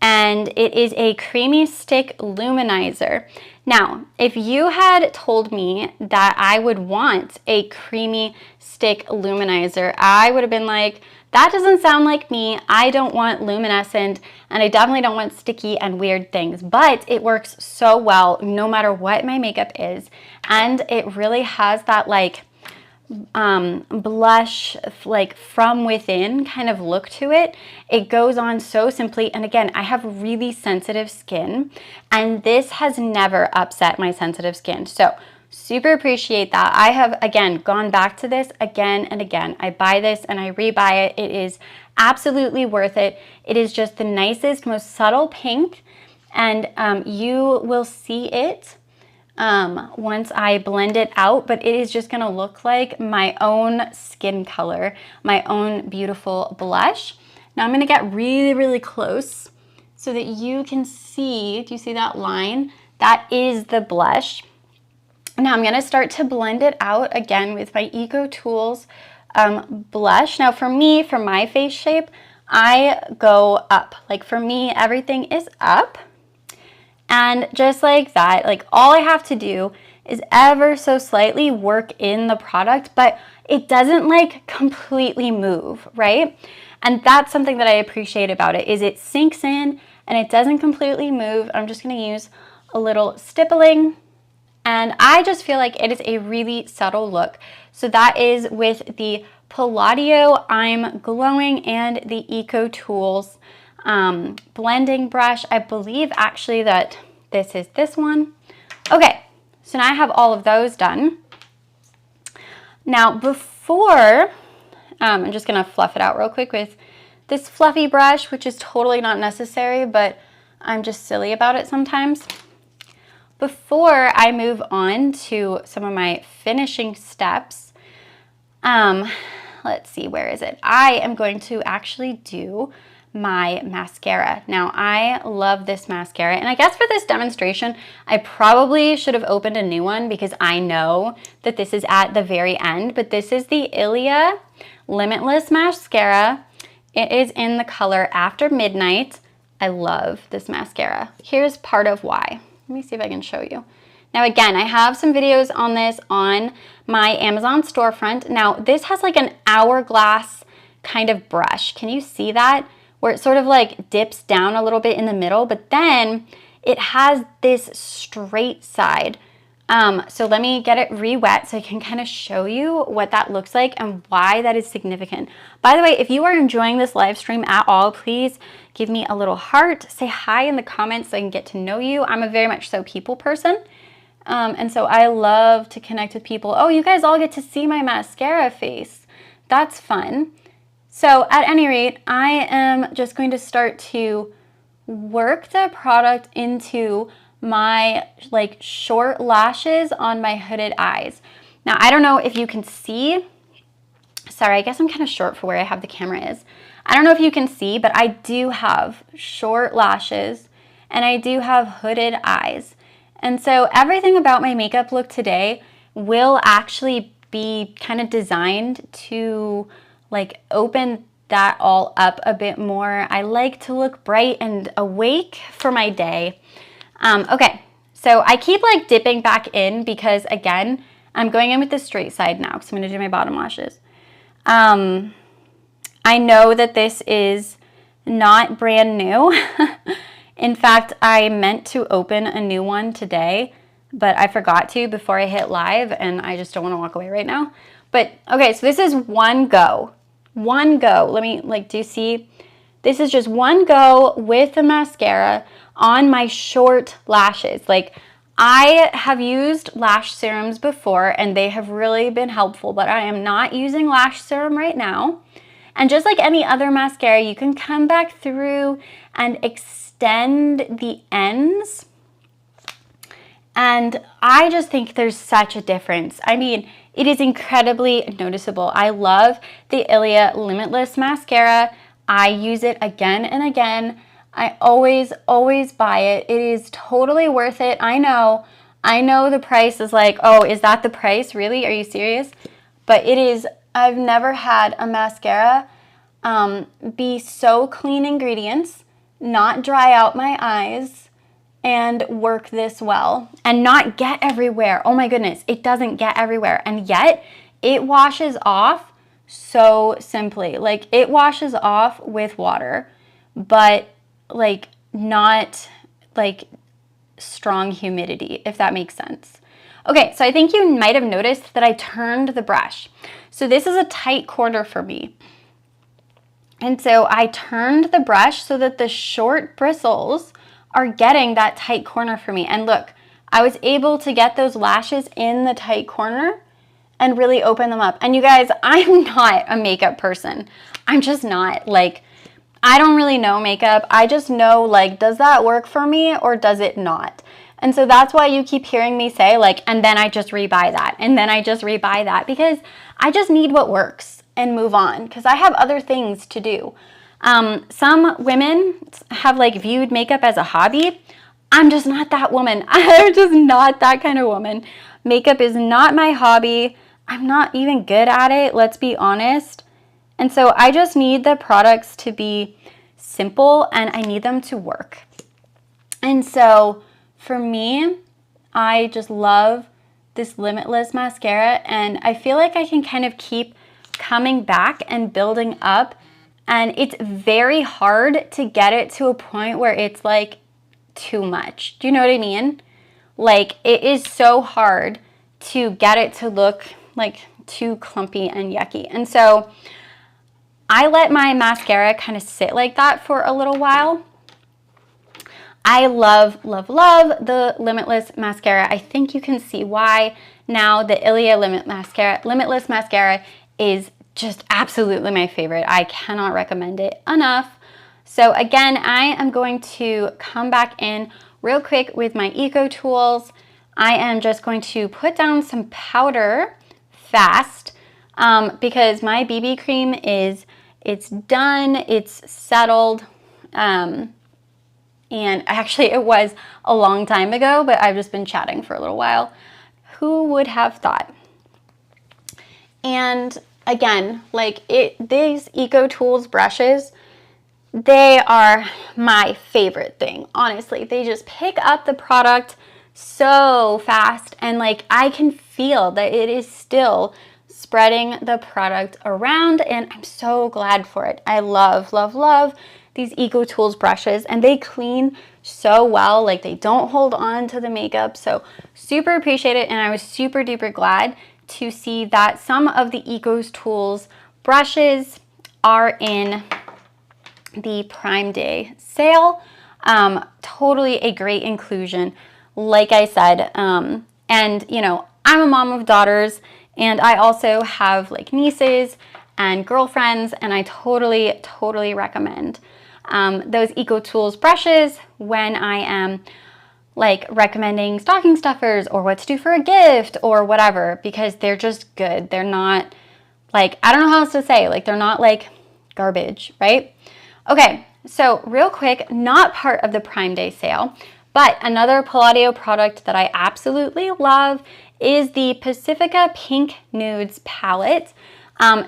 and it is a creamy stick luminizer. Now, if you had told me that I would want a creamy stick luminizer, I would have been like, that doesn't sound like me. I don't want luminescent, and I definitely don't want sticky and weird things, but it works so well no matter what my makeup is. And it really has that like blush, like from within kind of look to it. It goes on so simply. And again, I have really sensitive skin, and this has never upset my sensitive skin. So super appreciate that. I have, again, gone back to this again and again. I buy this and I rebuy it. It is absolutely worth it. It is just the nicest, most subtle pink, and you will see it once I blend it out, but it is just gonna look like my own skin color, my own beautiful blush. Now I'm gonna get really, really close so that you can see, do you see that line? That is the blush. Now I'm gonna start to blend it out again with my EcoTools blush. Now for me, for my face shape, I go up. Like for me, everything is up. And just like that, like all I have to do is ever so slightly work in the product, but it doesn't like completely move, right? And that's something that I appreciate about it, is it sinks in and it doesn't completely move. I'm just gonna use a little stippling, and I just feel like it is a really subtle look. So that is with the Palladio I'm Glowing and the EcoTools blending brush. I believe actually that this is this one. Okay, So now I have all of those done. Now before, I'm just gonna fluff it out real quick with this fluffy brush, which is totally not necessary, but I'm just silly about it sometimes. Before I move on to some of my finishing steps, let's see, where is it? I am going to actually do my mascara. Now, I love this mascara, and I guess for this demonstration, I probably should have opened a new one because I know that this is at the very end, but this is the Ilia Limitless Mascara. It is in the color After Midnight. I love this mascara. Here's part of why. Let me see if I can show you. Now again, I have some videos on this on my Amazon storefront. Now this has like an hourglass kind of brush. Can you see that? Where it sort of like dips down a little bit in the middle, but then it has this straight side. So let me get it re-wet so I can kind of show you what that looks like and why that is significant. By the way, if you are enjoying this live stream at all, please give me a little heart, say hi in the comments so I can get to know you. I'm a very much so people person. And so I love to connect with people. Oh, you guys all get to see my mascara face. That's fun. So at any rate, I am just going to start to work the product into my like short lashes on my hooded eyes. Now, I don't know if you can see. Sorry, I guess I'm kind of short for where I have the camera is. I don't know if you can see, but I do have short lashes and I do have hooded eyes. And so everything about my makeup look today will actually be kind of designed to like open that all up a bit more. I like to look bright and awake for my day. Okay, so I keep like dipping back in because again, I'm going in with the straight side now because I'm gonna do my bottom lashes. I know that this is not brand new. In fact, I meant to open a new one today, but I forgot to before I hit live and I just don't want to walk away right now. But okay, so this is one go. One go. Let me like, do you see? This is just one go with the mascara on my short lashes. Like I have used lash serums before and they have really been helpful, but I am not using lash serum right now. And just like any other mascara, you can come back through and extend the ends. And I just think there's such a difference. I mean, it is incredibly noticeable. I love the Ilia Limitless Mascara. I use it again and again. I always buy it. It is totally worth it. I know the price is like, oh, is that the price? Really? Are you serious? But it is, I've never had a mascara be so clean ingredients, not dry out my eyes, and work this well, and not get everywhere. Oh my goodness, it doesn't get everywhere, and yet it washes off so simply. Like it washes off with water, but like not like strong humidity, if that makes sense. Okay, so I think you might have noticed that I turned the brush. So this is a tight corner for me. And so I turned the brush so that the short bristles are getting that tight corner for me. And look, I was able to get those lashes in the tight corner and really open them up. And you guys, I'm not a makeup person. I'm just not. Like, I don't really know makeup. I just know, like, does that work for me or does it not? And so that's why you keep hearing me say, like, and then I just rebuy that, and then I just rebuy that, because I just need what works and move on, because I have other things to do. Some women have like viewed makeup as a hobby. I'm just not that woman. I'm just not that kind of woman. Makeup is not my hobby. I'm not even good at it, let's be honest. And so I just need the products to be simple and I need them to work. And so for me, I just love this Limitless mascara, and I feel like I can kind of keep coming back and building up, and it's very hard to get it to a point where it's like too much. Do you know what I mean? Like it is so hard to get it to look like too clumpy and yucky. And so I let my mascara kind of sit like that for a little while. I love, love, love the Limitless mascara. I think you can see why now. The Ilia Limitless mascara is just absolutely my favorite. I cannot recommend it enough. So again, I am going to come back in real quick with my Eco Tools. I am just going to put down some powder fast because my BB cream it's done, it's settled. And actually it was a long time ago, but I've just been chatting for a little while. Who would have thought? And again, like these Eco Tools brushes, they are my favorite thing. Honestly, they just pick up the product so fast, and like I can feel that it is still spreading the product around, and I'm so glad for it. I love, love, love these Eco Tools brushes, and they clean so well. Like they don't hold on to the makeup, so super appreciate it. And I was super duper glad to see that some of the Eco Tools brushes are in the Prime Day sale. Totally a great inclusion, like I said. And you know, I'm a mom of daughters, and I also have like nieces and girlfriends, and I totally recommend those Eco Tools brushes when I am like recommending stocking stuffers or what to do for a gift or whatever, because they're just good. They're not like, I don't know how else to say, like they're not like garbage, right? Okay, so real quick, not part of the Prime Day sale, but another Palladio product that I absolutely love is the Pacifica Pink Nudes palette.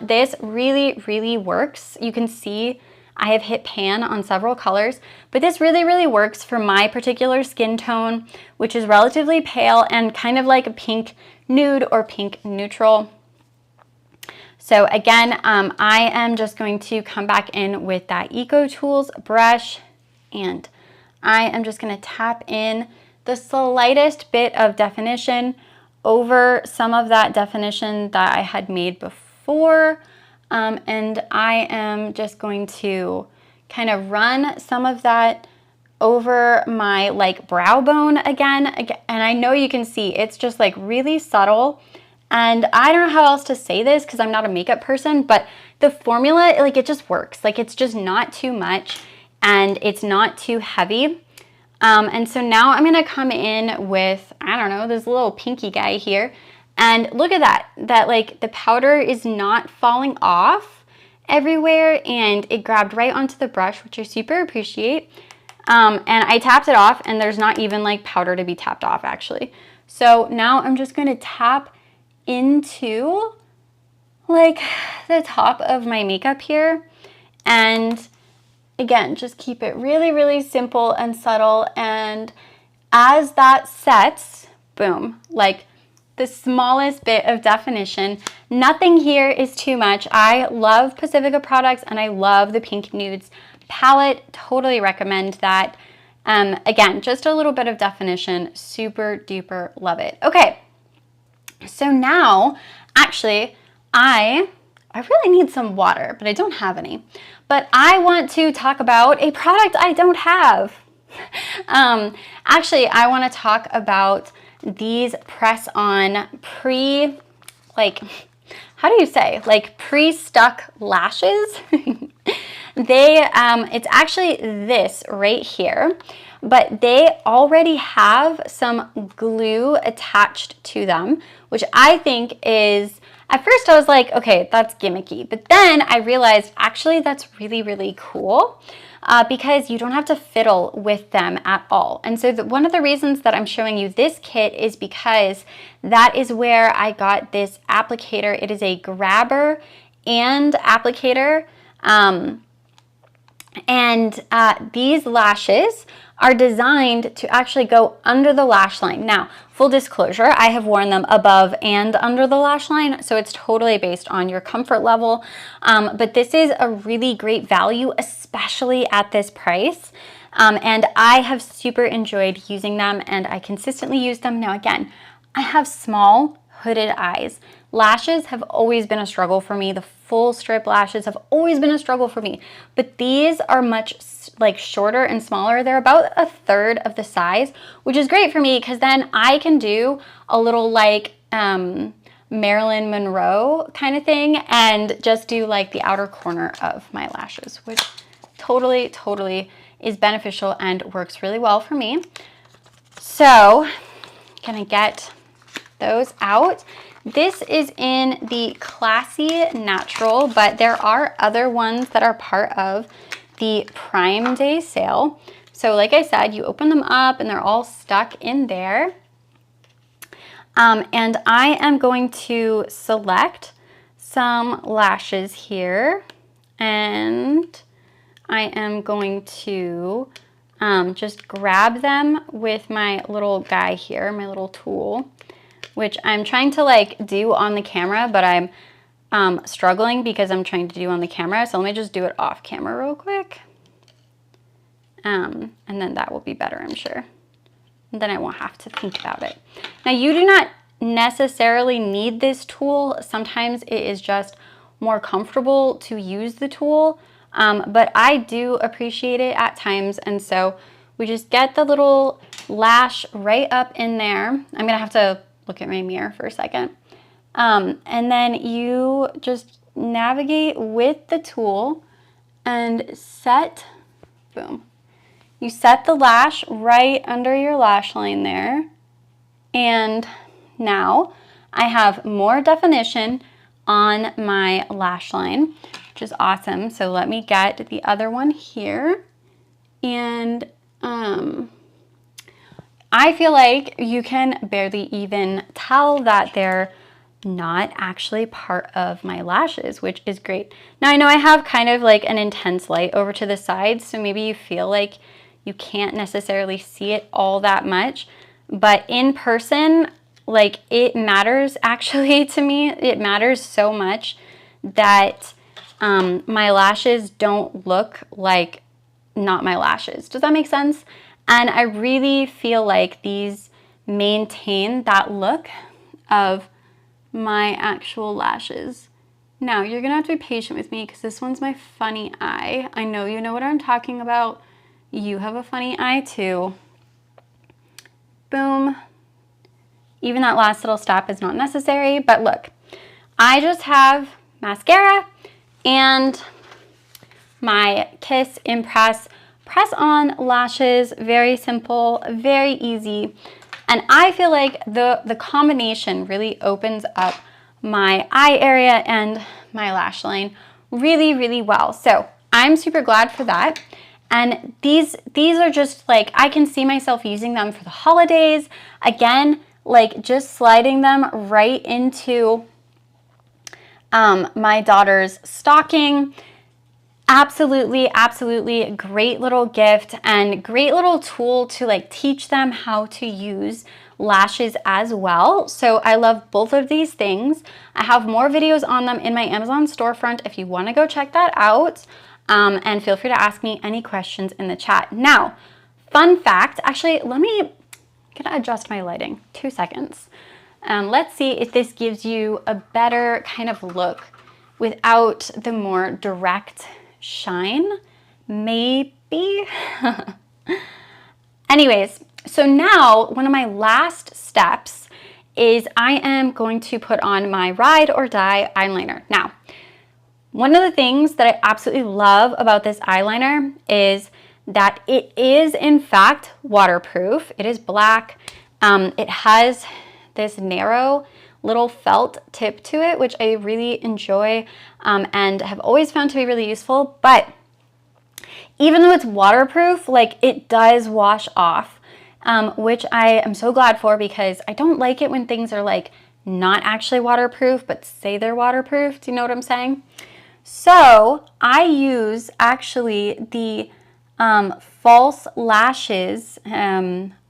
This really works. You can see I have hit pan on several colors, but this really works for my particular skin tone, which is relatively pale and kind of like a pink nude or pink neutral. So again, I am just going to come back in with that Eco Tools brush, and I am just going to tap in the slightest bit of definition over some of that definition that I had made before. And I am just going to kind of run some of that over my like brow bone again. And I know you can see it's just like really subtle. And I don't know how else to say this because I'm not a makeup person, but the formula, like it just works. Like it's just not too much and it's not too heavy. And so now I'm gonna come in with, I don't know, this little pinky guy here. And look at that like the powder is not falling off everywhere, and it grabbed right onto the brush, which I super appreciate. And I tapped it off, and there's not even like powder to be tapped off actually. So now I'm just gonna tap into like the top of my makeup here, and again just keep it really simple and subtle, and as that sets, boom, like the smallest bit of definition. Nothing here is too much. I love Pacifica products and I love the Pink Nudes palette. Totally recommend that. Again, just a little bit of definition, super duper love it. Okay. So now, actually, I really need some water, but I don't have any. But I want to talk about a product I don't have. Actually, I want to talk about these press-on pre-stuck lashes. It's actually this right here, but they already have some glue attached to them, which I think is, at first I was like, okay, that's gimmicky. But then I realized actually that's really cool because you don't have to fiddle with them at all. And so one of the reasons that I'm showing you this kit is because that is where I got this applicator. It is a grabber and applicator. These lashes are designed to actually go under the lash line. Now, full disclosure, I have worn them above and under the lash line, so it's totally based on your comfort level. But this is a really great value, especially at this price. And I have super enjoyed using them, and I consistently use them. Now, again, I have small hooded eyes, Lashes have always been a struggle for me. The full strip lashes have always been a struggle for me, but these are much like shorter and smaller. They're about a third of the size, which is great for me because then I can do a little like Marilyn Monroe kind of thing and just do like the outer corner of my lashes, which totally is beneficial and works really well for me. So gonna get those out. This is in the Classy Natural, but there are other ones that are part of the Prime Day sale. So like I said, you open them up and they're all stuck in there. And I am going to select some lashes here, and I am going to just grab them with my little guy here, my little tool, which I'm trying to like do on the camera, but I'm struggling because I'm trying to do on the camera. So let me just do it off camera real quick. And then that will be better, I'm sure. And then I won't have to think about it. Now, you do not necessarily need this tool. Sometimes it is just more comfortable to use the tool, but I do appreciate it at times. And so we just get the little lash right up in there. I'm gonna have to look at my mirror for a second. And then you just navigate with the tool and set, boom. You set the lash right under your lash line there. And now I have more definition on my lash line, which is awesome. So let me get the other one here. And I feel like you can barely even tell that they're not actually part of my lashes, which is great. Now I know I have kind of like an intense light over to the sides, so maybe you feel like you can't necessarily see it all that much, but in person, like it matters actually to me. It matters so much that my lashes don't look like not my lashes. Does that make sense? And I really feel like these maintain that look of my actual lashes. Now, you're gonna have to be patient with me because this one's my funny eye. I know you know what I'm talking about. You have a funny eye too. Boom. Even that last little step is not necessary, but look, I just have mascara and my Kiss Impress press-on lashes. Very simple, very easy. And I feel like the combination really opens up my eye area and my lash line really well. So I'm super glad for that. And these are just like, I can see myself using them for the holidays. Again, like just sliding them right into my daughter's stocking. Absolutely great little gift and great little tool to like teach them how to use lashes as well. So I love both of these things. I have more videos on them in my Amazon storefront if you want to go check that out. And feel free to ask me any questions in the chat. Now, fun fact, actually, I'm gonna adjust my lighting, 2 seconds. Let's see if this gives you a better kind of look without the more direct shine, maybe. Anyways, so now one of my last steps is I am going to put on my Ride or Die eyeliner. Now, one of the things that I absolutely love about this eyeliner is that it is in fact waterproof. It is black. It has this narrow little felt tip to it, which I really enjoy and have always found to be really useful. But even though it's waterproof, like it does wash off, which I am so glad for because I don't like it when things are like not actually waterproof, but say they're waterproof. Do you know what I'm saying? So I use actually the false lashes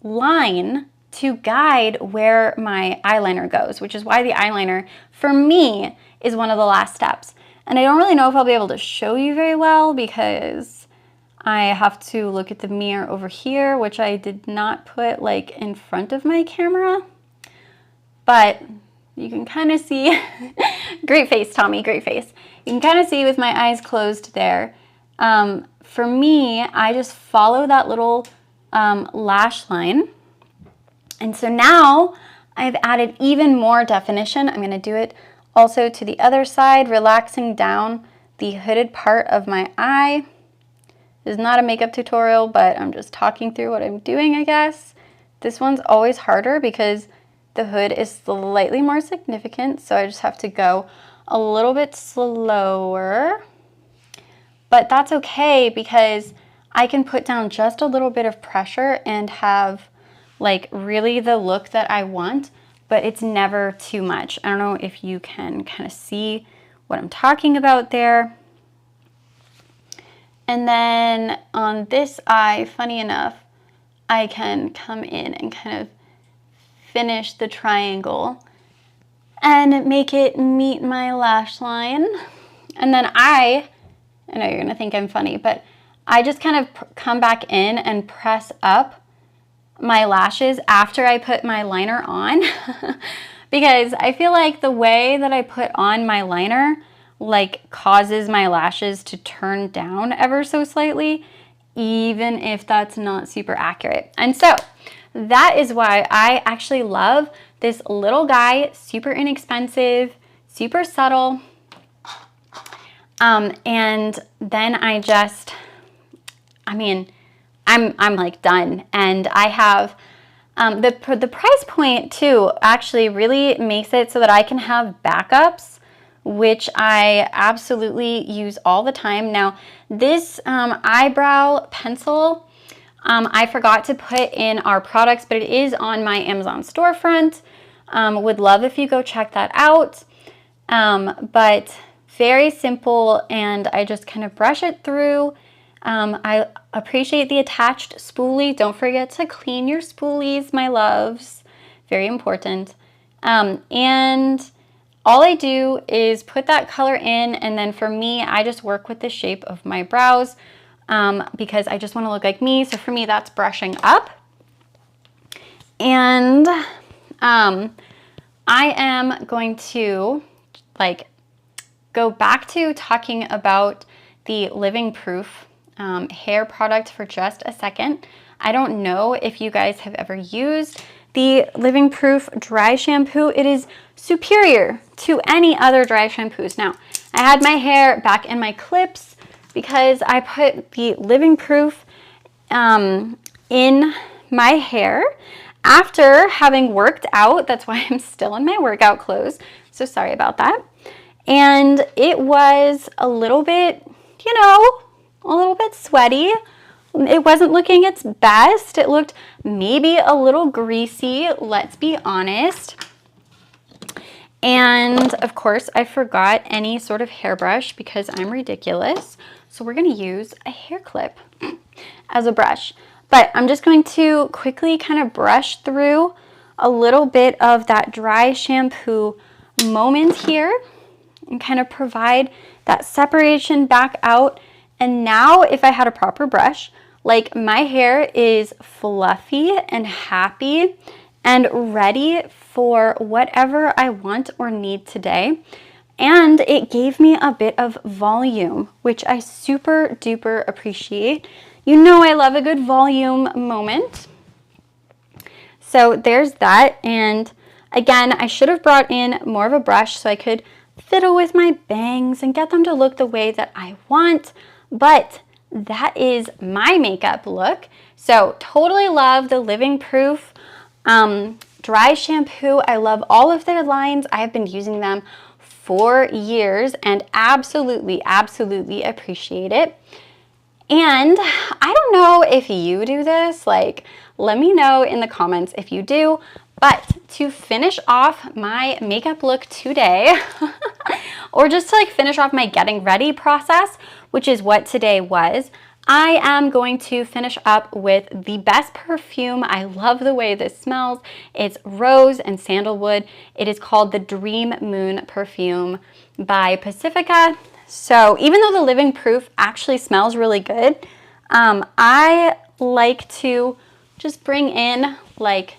line to guide where my eyeliner goes, which is why the eyeliner for me is one of the last steps. And I don't really know if I'll be able to show you very well because I have to look at the mirror over here, which I did not put like in front of my camera. But you can kind of see, great face, Tommy, great face. You can kind of see with my eyes closed there. For me, I just follow that little lash line. And so now I've added even more definition. I'm going to do it also to the other side, relaxing down the hooded part of my eye. This is not a makeup tutorial, but I'm just talking through what I'm doing, I guess. This one's always harder because the hood is slightly more significant, so I just have to go a little bit slower. But that's okay because I can put down just a little bit of pressure and have like really the look that I want, but it's never too much. I don't know if you can kind of see what I'm talking about there. And then on this eye, funny enough, I can come in and kind of finish the triangle and make it meet my lash line. And then I know you're gonna think I'm funny, but I just kind of come back in and press up my lashes after I put my liner on because I feel like the way that I put on my liner like causes my lashes to turn down ever so slightly, even if that's not super accurate. And so that is why I actually love this little guy, super inexpensive, super subtle. And then I just, I'm like done. And I have the price point too actually really makes it so that I can have backups, which I absolutely use all the time. Now this eyebrow pencil, I forgot to put in our products, but it is on my Amazon storefront. Would love if you go check that out. But very simple, and I just kind of brush it through. I appreciate the attached spoolie. Don't forget to clean your spoolies, my loves. Very important. And all I do is put that color in, and then for me, I just work with the shape of my brows because I just want to look like me. So for me, that's brushing up. And I am going to like go back to talking about the Living Proof hair product for just a second. I don't know if you guys have ever used the Living Proof dry shampoo. It is superior to any other dry shampoos. Now, I had my hair back in my clips because I put the Living Proof in my hair after having worked out. That's why I'm still in my workout clothes. So sorry about that. And it was a little bit, you know, a little bit sweaty. It wasn't looking its best. It looked maybe a little greasy, let's be honest. And of course, I forgot any sort of hairbrush because I'm ridiculous. So we're gonna use a hair clip as a brush. But I'm just going to quickly kind of brush through a little bit of that dry shampoo moment here and kind of provide that separation back out. And now if I had a proper brush, like my hair is fluffy and happy and ready for whatever I want or need today. And it gave me a bit of volume, which I super duper appreciate. You know I love a good volume moment. So there's that. And again, I should have brought in more of a brush so I could fiddle with my bangs and get them to look the way that I want. But that is my makeup look. So totally love the Living Proof dry shampoo. I love all of their lines. I have been using them for years and absolutely, absolutely appreciate it. And I don't know if you do this, like let me know in the comments if you do. But to finish off my makeup look today, or just to like finish off my getting ready process, which is what today was, I am going to finish up with the best perfume. I love the way this smells. It's rose and sandalwood. It is called the Dream Moon perfume by Pacifica. So even though the Living Proof actually smells really good, I like to just bring in like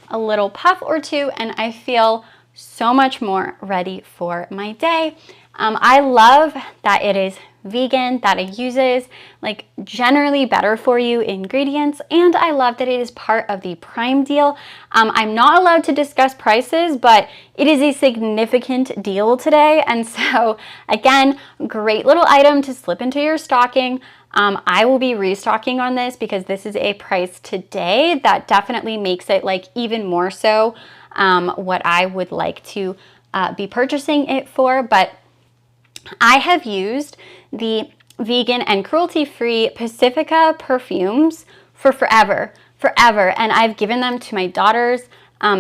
a little puff or two, and I feel so much more ready for my day. I love that it is vegan, that it uses like generally better for you ingredients, and I love that it is part of the Prime deal. I'm not allowed to discuss prices, but it is a significant deal today, and so again, great little item to slip into your stocking. I will be restocking on this because this is a price today that definitely makes it like even more so what I would like to be purchasing it for. But I have used the vegan and cruelty-free Pacifica perfumes for forever, and I've given them to my daughters.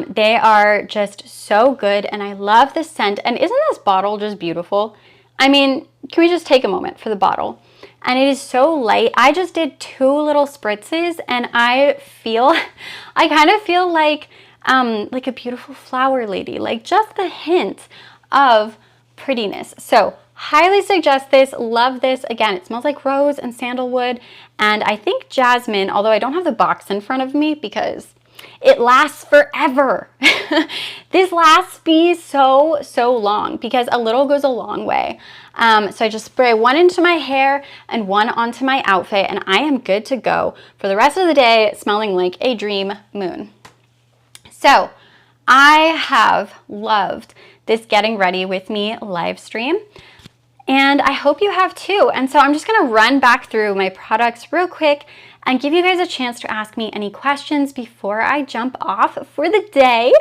They are just so good, and I love the scent. And isn't this bottle just beautiful? I mean, can we just take a moment for the bottle? And it is so light. I just did 2 little spritzes, and I kind of feel like a beautiful flower lady, like just the hint of prettiness. So highly suggest this, love this. Again, it smells like rose and sandalwood, and I think jasmine, although I don't have the box in front of me because it lasts forever. This lasts me so long because a little goes a long way. So I just spray 1 into my hair and 1 onto my outfit, and I am good to go for the rest of the day smelling like a dream moon. So I have loved this Getting Ready With Me live stream, and I hope you have too. And so I'm just gonna run back through my products real quick and give you guys a chance to ask me any questions before I jump off for the day.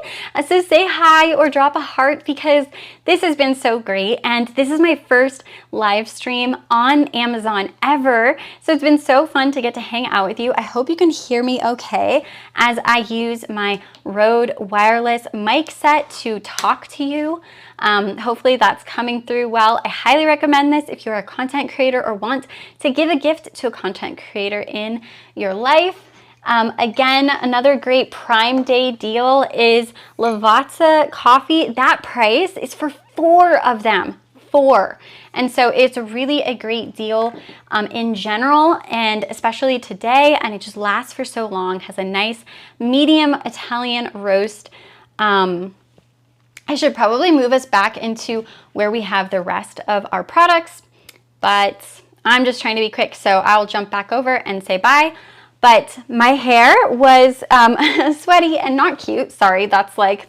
So say hi or drop a heart because this has been so great, and this is my first live stream on Amazon ever. So it's been so fun to get to hang out with you. I hope you can hear me okay as I use my Rode wireless mic set to talk to you. Hopefully that's coming through well. I highly recommend this if you're a content creator or want to give a gift to a content creator in your life. Again, another great Prime Day deal is Lavazza coffee. That price is for 4 of them. 4. And so it's really a great deal in general, and especially today, and it just lasts for so long. Has a nice medium Italian roast. I should probably move us back into where we have the rest of our products, but I'm just trying to be quick, so I'll jump back over and say bye. But my hair was sweaty and not cute. Sorry, that's like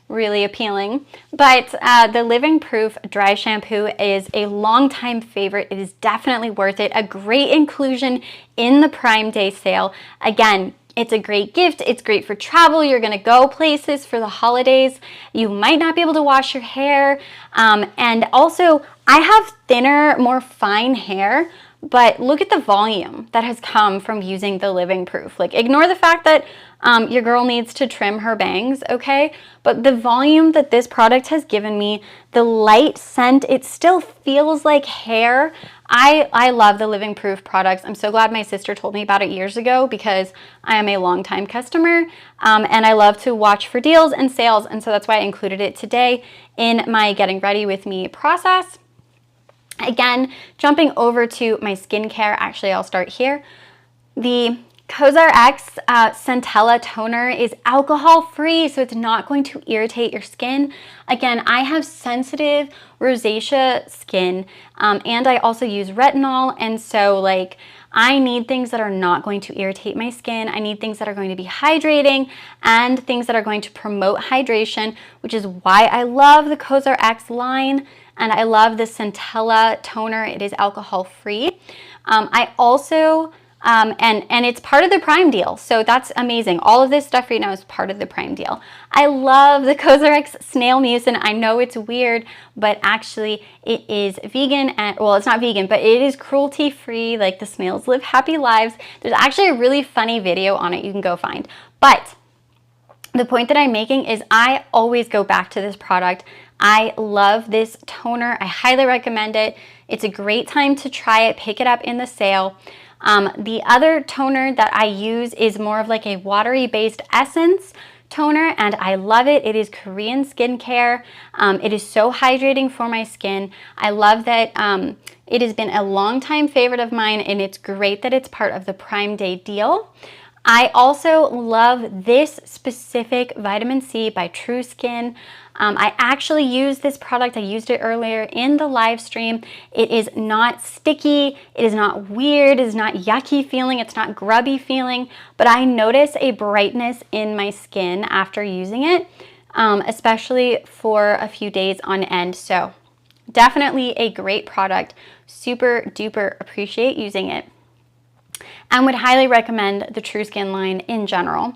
really appealing. But the Living Proof dry shampoo is a longtime favorite. It is definitely worth it. A great inclusion in the Prime Day sale. Again, it's a great gift. It's great for travel. You're gonna go places for the holidays. You might not be able to wash your hair. And also, I have thinner, more fine hair, but look at the volume that has come from using the Living Proof. Like, ignore the fact that your girl needs to trim her bangs, okay? But the volume that this product has given me, the light scent, it still feels like hair. I love the Living Proof products. I'm so glad my sister told me about it years ago because I am a longtime customer, and I love to watch for deals and sales, and so that's why I included it today in my Getting Ready With Me process. Again, jumping over to my skincare, actually I'll start here. The COSRX Centella Toner is alcohol-free, so it's not going to irritate your skin. Again, I have sensitive rosacea skin, and I also use retinol, and so like I need things that are not going to irritate my skin. I need things that are going to be hydrating and things that are going to promote hydration, which is why I love the COSRX line. And I love the Centella toner. It is alcohol-free. I also, and it's part of the Prime deal, so that's amazing. All of this stuff right now is part of the Prime deal. I love the COSRX Snail Mucin. I know it's weird, but actually it is vegan, and well, it's not vegan, but it is cruelty-free, like the snails live happy lives. There's actually a really funny video on it you can go find. But the point that I'm making is I always go back to this product. I love this toner. I highly recommend it. It's a great time to try it. Pick it up in the sale. The other toner that I use is more of like a watery based essence toner, and I love it. It is Korean skincare. It is so hydrating for my skin. I love that it has been a long time favorite of mine, and it's great that it's part of the Prime Day deal. I also love this specific vitamin C by True Skin. I actually use this product. I used it earlier in the live stream. It is not sticky. It is not weird. It is not yucky feeling. It's not grubby feeling, but I notice a brightness in my skin after using it, especially for a few days on end. So definitely a great product. Super duper appreciate using it, and would highly recommend the True Skin line in general.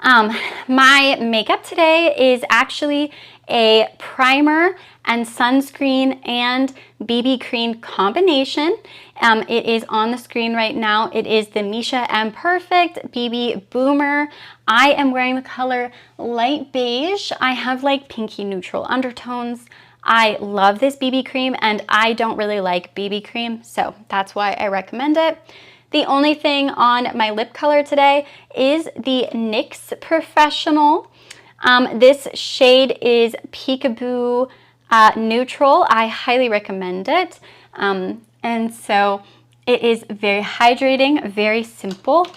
My makeup today is actually a primer and sunscreen and BB cream combination. It is on the screen right now. It is the Missha M Perfect BB Boomer. I am wearing the color light beige. I have like pinky neutral undertones. I love this BB cream, and I don't really like BB cream, so that's why I recommend it. The only thing on my lip color today is the NYX Professional. This shade is Peekaboo Neutral. I highly recommend it. And so it is very hydrating, very simple.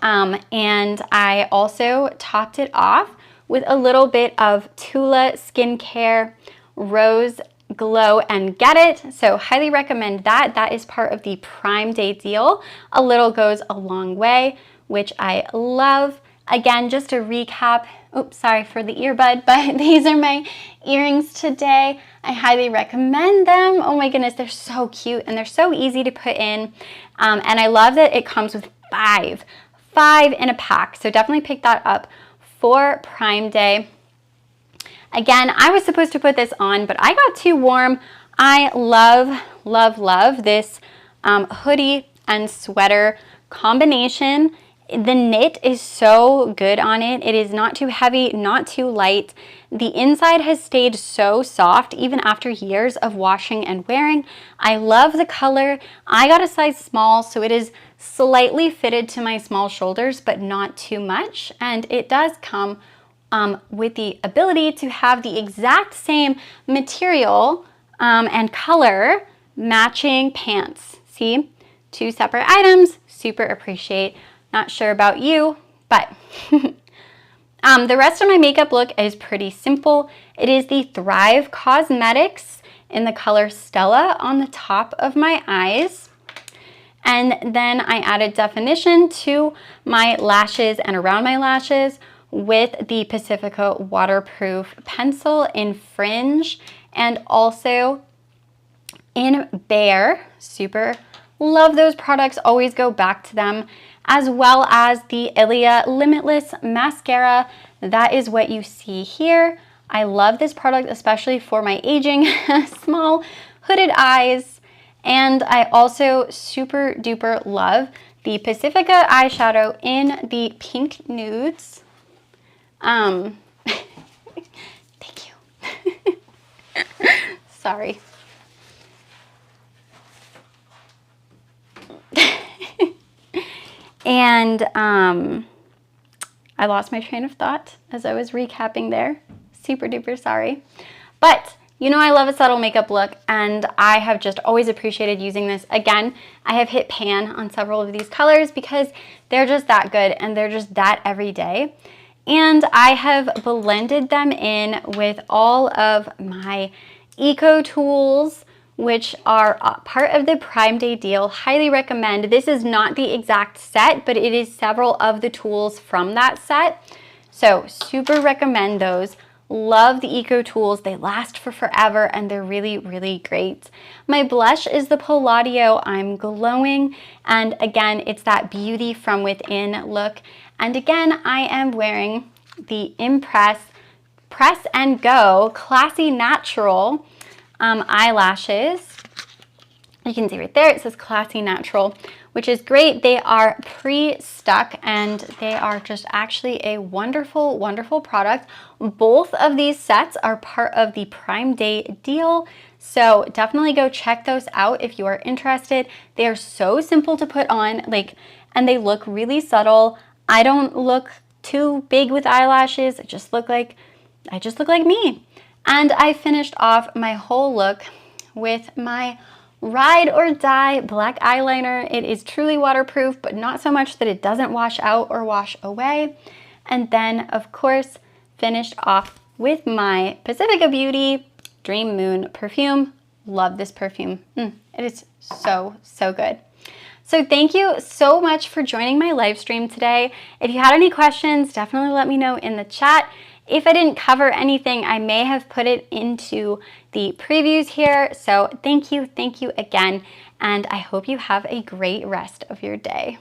And I also topped it off with a little bit of Tula Skincare Rose Glow and Get It. So highly recommend that. That is part of the Prime Day deal. A little goes a long way, which I love. Again, just to recap, oops, sorry for the earbud, but these are my earrings today. I highly recommend them. Oh my goodness, they're so cute and they're so easy to put in. And I love that it comes with five in a pack. So definitely pick that up for Prime Day. Again, I was supposed to put this on, but I got too warm. I love, love, love this hoodie and sweater combination. The knit is so good on it. It is not too heavy, not too light. The inside has stayed so soft even after years of washing and wearing. I love the color. I got a size small, so it is slightly fitted to my small shoulders, but not too much. And it does come with the ability to have the exact same material and color matching pants. See, two separate items, super appreciate. Not sure about you, but the rest of my makeup look is pretty simple. It is the Thrive Cosmetics in the color Stella on the top of my eyes. And then I added definition to my lashes and around my lashes with the Pacifica waterproof pencil in Fringe and also in Bare. Super love those products, always go back to them, as well as the Ilia Limitless mascara. That is what you see here. I love this product, especially for my aging small hooded eyes. And I also super duper love the Pacifica eyeshadow in the pink nudes. Thank you. Sorry. And I lost my train of thought as I was recapping there. Super duper sorry. But you know I love a subtle makeup look, and I have just always appreciated using this. Again, I have hit pan on several of these colors because they're just that good and they're just that everyday. And I have blended them in with all of my Eco Tools, which are part of the Prime Day deal. Highly recommend. This is not the exact set, but it is several of the tools from that set. So super recommend those. Love the Eco Tools. They last for forever and they're really, really great. My blush is the Palladio I'm Glowing. And again, it's that beauty from within look. And again, I am wearing the Impress Press and Go Classy Natural eyelashes. You can see right there, it says Classy Natural, which is great. They are pre-stuck and they are just actually a wonderful, wonderful product. Both of these sets are part of the Prime Day deal. So definitely go check those out if you are interested. They are so simple to put on, and they look really subtle. I don't look too big with eyelashes. I just look like me. And I finished off my whole look with my Ride or Die black eyeliner. It is truly waterproof, but not so much that it doesn't wash out or wash away. And then, of course, finished off with my Pacifica Beauty Dream Moon perfume. Love this perfume. It is so, so good. So thank you so much for joining my live stream today. If you had any questions, definitely let me know in the chat. If I didn't cover anything, I may have put it into the previews here. So thank you again, and I hope you have a great rest of your day.